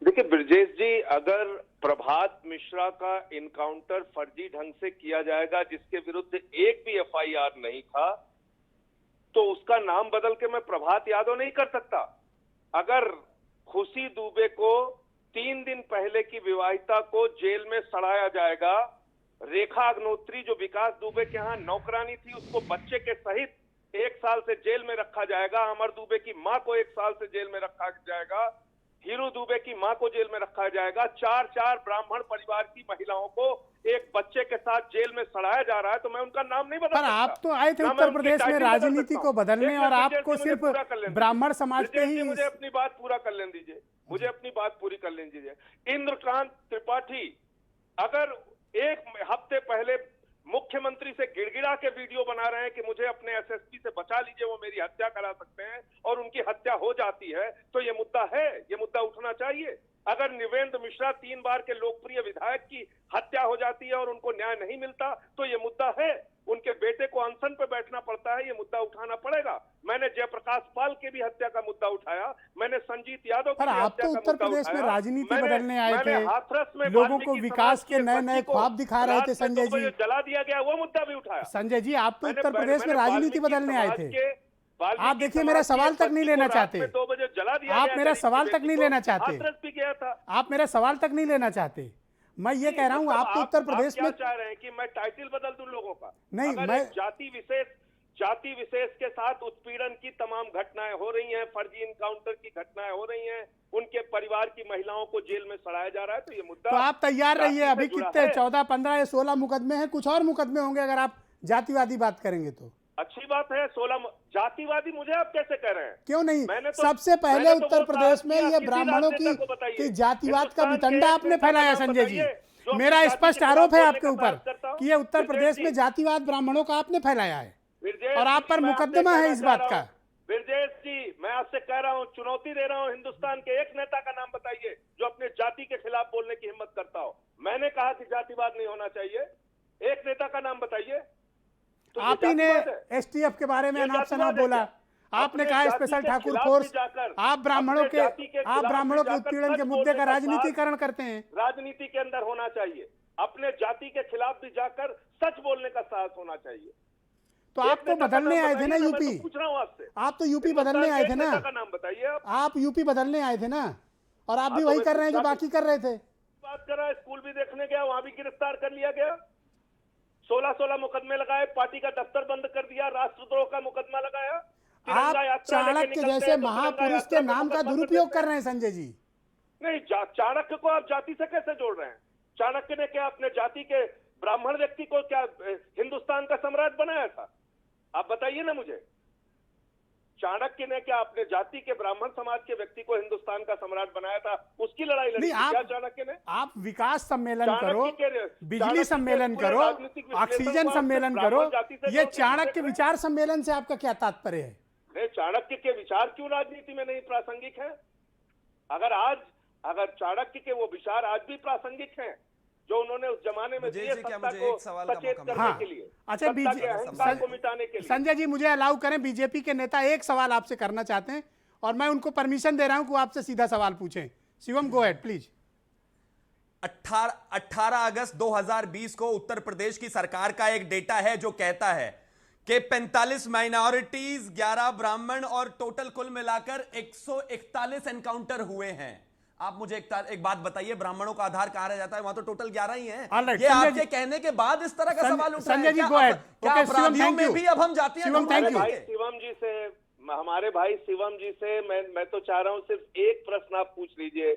S13: देखिए ब्रजेश जी, अगर प्रभात मिश्रा का इनकाउंटर फर्जी ढंग से किया जाएगा जिसके विरुद्ध एक भी एफआईआर नहीं था, तो उसका नाम बदल के मैं प्रभात यादव नहीं कर सकता। अगर खुशी दुबे को 3 दिन पहले की विवाहिता को जेल में सड़ाया जाएगा, रेखा अग्नोत्री जो विकास दुबे के यहाँ नौकरानी थी उसको बच्चे के सहित 1 साल से जेल में रखा जाएगा, अमर दुबे की मां को 1 साल से जेल में रखा जाएगा, हीरू दुबे की मां को जेल में रखा जाएगा, 4 ब्राह्मण परिवार की महिलाओं को एक बच्चे के साथ जेल में सड़ाया जा रहा है, तो मैं उनका नाम नहीं बदल सकता।
S1: पर आप तो आए थे उत्तर प्रदेश में राजनीति को बदलने और आपको सिर्फ ब्राह्मण समाज पे ही।
S13: मुझे अपनी बात पूरा कर लेने दीजिए, मुझे अपनी बात पूरी कर लेने दीजिए। इंद्रकांत त्रिपाठी अगर 1 हफ्ते पहले मुख्यमंत्री से गिड़गिड़ा के वीडियो बना रहे हैं कि मुझे अपने एसएसपी से बचा लीजिए, वो मेरी हत्या करा सकते हैं, और उनकी हत्या हो जाती है, तो ये मुद्दा है, ये मुद्दा उठना चाहिए। अगर निवेंद्र मिश्रा 3 बार के लोकप्रिय विधायक की हत्या हो जाती है और उनको न्याय नहीं मिलता, तो ये मुद्दा है। उनके बेटे को अनशन पे बैठना पड़ता है, ये मुद्दा उठाना पड़ेगा। मैंने जयप्रकाश पाल की भी हत्या का मुद्दा उठाया, मैंने संजीत यादव की
S1: आप तो उत्तर प्रदेश में राजनीति बदलने आए थे, लोगों को विकास के नए ख्वाब दिखा रहे थे। संजय जी,
S13: जला दिया गया वो मुद्दा भी उठाया।
S1: संजय जी, आप तो उत्तर प्रदेश में राजनीति बदलने आए थे। आप देखिए, मेरा सवाल तक नहीं लेना चाहते।
S13: 2 बजे जला दिया
S1: आप मेरा सवाल तक नहीं लेना चाहते। आप मेरा सवाल तक नहीं लेना चाहते। मैं ये कह रहा हूँ, आप तो उत्तर प्रदेश में
S13: चाह रहे हैं कि मैं टाइटल बदल दूं लोगों का?
S1: नहीं, मैं
S13: जाति विशेष के साथ उत्पीड़न की तमाम घटनाएं हो रही हैं, फर्जी इनकाउंटर की घटनाएं हो रही हैं, उनके परिवार की महिलाओं को जेल में सड़ाया जा रहा है, तो ये मुद्दा।
S1: तो आप तैयार रहिए। अभी कितने 14, 15 या 16 मुकदमे हैं, कुछ और मुकदमे होंगे अगर आप जातिवादी बात करेंगे तो।
S13: अच्छी बात है। 16 जातिवादी मुझे आप कैसे कह रहे हैं?
S1: क्यों नहीं? सबसे पहले उत्तर प्रदेश में ये ब्राह्मणों की जातिवाद का वितंडा आपने फैलाया। संजय जी, मेरा स्पष्ट आरोप है आपके ऊपर कि ये उत्तर प्रदेश में जातिवाद ब्राह्मणों का आपने फैलाया है और आप पर मुकदमा है इस बात का।
S13: ब्रजेश जी, मैं आपसे कह रहा हूँ, चुनौती दे रहा हूँ, हिंदुस्तान के एक नेता का नाम बताइए जो अपने जाति के खिलाफ बोलने की हिम्मत करता हो। मैंने कहा कि जातिवाद नहीं होना चाहिए, एक नेता का नाम बताइए। तो
S1: आप ही ने एसटीएफ के बारे में अनाप शनाप बोला। आपने कहा स्पेशल ठाकुर फोर्स। आप ब्राह्मणों के उत्पीड़न के मुद्दे का राजनीतिकरण करते हैं।
S13: राजनीति के अंदर होना चाहिए, अपने जाति के खिलाफ भी जाकर सच बोलने का साहस होना चाहिए।
S1: तो आप तो बदलने आए थे ना यूपी।
S13: पूछ रहा हूँ आपसे,
S1: आप तो यूपी बदलने आए थे ना।
S13: नाम बताइए
S1: आप यूपी बदलने आए थे ना, और आप भी वही कर रहे हैं जो बाकी कर रहे थे।
S13: बात कर रहा है, स्कूल भी देखने गया, वहां भी गिरफ्तार कर लिया गया, 16 मुकदमे लगाए, पार्टी का दफ्तर बंद कर दिया, राष्ट्रद्रोह का मुकदमा लगाया।
S1: आप चाणक्य जैसे महापुरुष के नाम का दुरुपयोग कर रहे हैं संजय जी।
S13: नहीं, चाणक्य को आप जाति से कैसे जोड़ रहे हैं? चाणक्य ने क्या अपने जाति के ब्राह्मण व्यक्ति को क्या हिंदुस्तान का सम्राट बनाया था? आप बताइए ना मुझे। चाणक्य ने क्या अपने जाति के ब्राह्मण समाज के व्यक्ति को हिंदुस्तान का सम्राट बनाया था? उसकी लड़ाई लड़ी क्या चाणक्य ने?
S1: आप विकास सम्मेलन करो, बिजली सम्मेलन करो, ऑक्सीजन सम्मेलन करो, ये चाणक्य विचार सम्मेलन से आपका क्या तात्पर्य है?
S13: नहीं, चाणक्य के विचार क्यों राजनीति में नहीं प्रासंगिक है? अगर चाणक्य के वो विचार आज भी प्रासंगिक हैं जो उन्होंने उस जमाने में दिए सत्ता को सचेत करने के लिए,
S1: अच्छा
S13: अहंकार को मिटाने के लिए।
S1: संजय जी, मुझे अलाउ करें, बीजेपी के नेता एक सवाल आपसे करना चाहते हैं और मैं उनको परमिशन दे रहा हूं कि वो आपसे सीधा सवाल पूछें। Shivam, go ahead please.
S5: 18 अगस्त 2020 को उत्तर प्रदेश की सरकार का एक डेटा है जो कहता है कि 45 माइनॉरिटीज, 11 ब्राह्मण और टोटल कुल मिलाकर 141 एनकाउंटर हुए हैं। आप मुझे एक बात बताइए, ब्राह्मणों का आधार कहां रह जाता है? वहां तो टोटल 11 ही हैं। ये आपके कहने के बाद इस तरह का सवाल उठ रहा है।
S1: Sanjay ji, go ahead.
S5: क्या अपराधियों में भी अब हम जातियां
S13: शिवम जी से, हमारे भाई शिवम जी से मैं तो चाह रहा हूं सिर्फ एक प्रश्न आप पूछ लीजिए।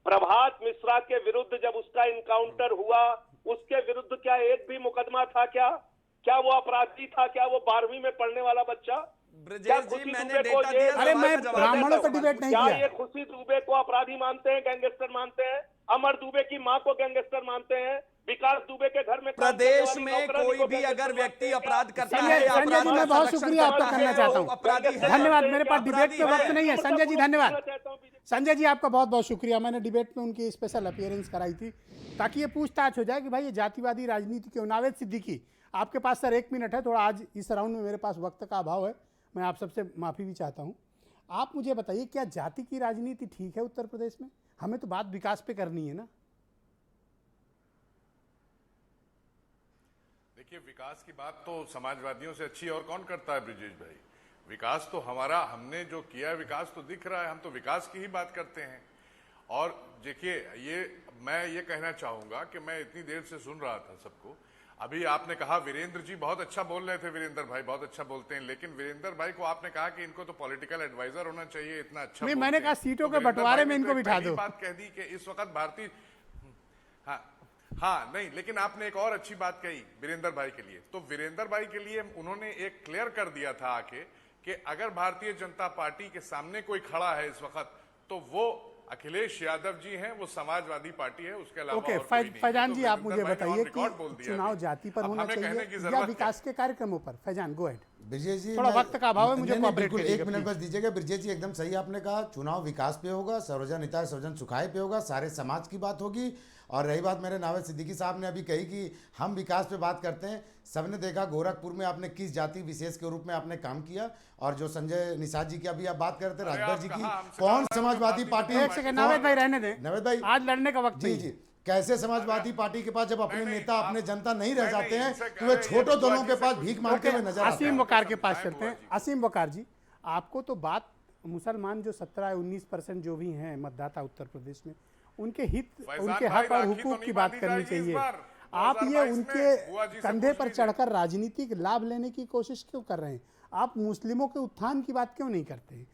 S13: प्रभात मिश्रा के विरुद्ध जब उसका इनकाउंटर हुआ, उसके विरुद्ध क्या एक भी मुकदमा था? क्या वो अपराधी था? क्या वो 12वीं में पढ़ने वाला बच्चा?
S5: ब्रजेश जी मैंने डेटा दिया,
S1: अरे मैं
S5: सवाल का जवाब
S1: ब्राह्मणों
S5: देता
S1: पर
S5: हूं।
S1: डिबेट नहीं
S13: क्या
S1: किया।
S13: ये खुशी दुबे को अपराधी मानते हैं, गैंगस्टर मानते हैं? अमर दुबे की मां को गैंगस्टर मानते हैं? विकास दुबे के घर में काम करने
S5: प्रदेश
S13: वाली
S5: में
S13: नौकरानी
S5: कोई
S13: को
S5: भी
S13: गैंगस्टर
S5: अगर व्यक्ति
S13: मानते हैं क्या?
S5: अपराध करता
S1: संजय
S5: है,
S1: संजय जी मैं बहुत शुक्रिया आपका करना चाहता हूँ।
S5: अपराधी है।
S1: धन्यवाद, मेरे पास डिबेट पे
S5: अपराधी
S1: वक्त
S5: है।
S1: नहीं है। संजय जी धन्यवाद।
S13: चाहता हूं बीजेपी
S1: संजय जी आपका बहुत बहुत शुक्रिया। मैंने डिबेट में उनकी स्पेशल अपीयरेंस कराई थी ताकि ये पूछताछ हो जाए कि भाई ये जातिवादी राजनीति क्यों। नावेद सिद्दीकी आपके पास सर 1 मिनट है, थोड़ा आज इस राउंड में मेरे पास वक्त का अभाव है, मैं आप सबसे माफ़ी भी चाहता हूँ। आप मुझे बताइए क्या जाति की राजनीति ठीक है उत्तर प्रदेश में? हमें तो बात विकास पे करनी है ना।
S6: देखिए, विकास की बात तो समाजवादियों से अच्छी और कौन करता है ब्रिजेश भाई? विकास तो हमारा, हमने जो किया है विकास तो दिख रहा है, हम तो विकास की ही बात करते हैं। और देखिए, मैं ये कहना चाहूंगा कि मैं इतनी देर से सुन रहा था सबको। अभी आपने कहा वीरेंद्र जी बहुत अच्छा बोल रहे थे, वीरेंद्र भाई बहुत अच्छा बोलते हैं, लेकिन वीरेंद्र भाई को आपने कहा कि इनको तो पॉलिटिकल एडवाइजर होना चाहिए, इतना अच्छा
S1: नहीं,
S6: बोलते
S1: मैंने
S6: हैं।
S1: कहा सीटों
S6: तो
S1: के
S6: वीरेंद्र
S1: बंटवारे
S6: भाई
S1: में
S6: ने
S1: इनको
S6: तो एक
S1: बिठा
S6: पहली
S1: दो।
S6: बात कह दी कि इस वक्त भारतीय, हाँ नहीं, लेकिन आपने एक और अच्छी बात कही वीरेंद्र भाई के लिए। तो वीरेंद्र भाई के लिए उन्होंने एक क्लियर कर दिया था आके कि अगर भारतीय जनता पार्टी के सामने कोई खड़ा है इस वक्त तो वो अखिलेश यादव जी हैं, वो समाजवादी पार्टी है, उसके अलावा
S1: ओके,
S6: और कोई नहीं।
S1: फैजान
S6: तो
S1: जी आप
S6: वीरेंद्र
S1: मुझे
S6: भाई ने
S1: बताइए
S6: ऑन रिकॉर्ड बोल
S1: कि
S6: दिया
S1: चुनाव
S6: अभी।
S1: जाति पर
S6: अब
S1: होना
S6: हमें कहने की
S1: चाहिए
S6: जरूरत
S1: या
S6: क्या
S1: विकास के कार्यक्रमों पर? Faizan go ahead.
S7: ब्रिजेश जी
S1: थोड़ा वक्त का अभाव है, मुझे
S7: नहीं,
S1: कोऑपरेट
S7: बिल्कुल
S1: करिएगा,
S7: 1 मिनट
S1: प्लीज।
S7: बस दीजिएगा। ब्रिजेश जी एकदम सही आपने कहा, चुनाव विकास पे होगा, सर्वजन हिताय सर्वजन सुखाय पे होगा, सारे समाज की बात होगी। और रही बात मेरे नावेद सिद्दीकी साहब ने अभी कही कि हम विकास पे बात करते हैं, सबने देखा गोरखपुर में आपने किस जाति विशेष के रूप में आपने काम किया। और जो संजय निषाद जी की अभी आप बात करते हैं, राजभर जी की, कौन समाजवादी पार्टी,
S1: एक सेकंड नावेद भाई रहने दें,
S7: नावेद भाई
S1: आज लड़ने का वक्त
S7: जी
S1: नहीं
S7: जी
S1: है।
S7: कैसे समाजवादी पार्टी के पास जब अपने नेता अपने जनता नहीं रह जाते हैं
S6: इनसे
S7: तो वे
S6: कह रहे
S7: छोटों
S6: हैं,
S7: दलों के पास भीख मांगते हुए नजर आते
S1: असीम
S7: हैं।
S1: वकार के पास चलते हैं। असीम वकार जी, आपको तो बात मुसलमान जो 17-19% जो भी हैं मतदाता उत्तर प्रदेश में, उनके हित, उनके हक और हुकूक की बात करनी चाहिए। आप ये उनके कंधे पर चढ़कर राजनीतिक लाभ लेने की कोशिश क्यों कर रहे हैं? आप मुस्लिमों के उत्थान की बात क्यों नहीं करते हैं?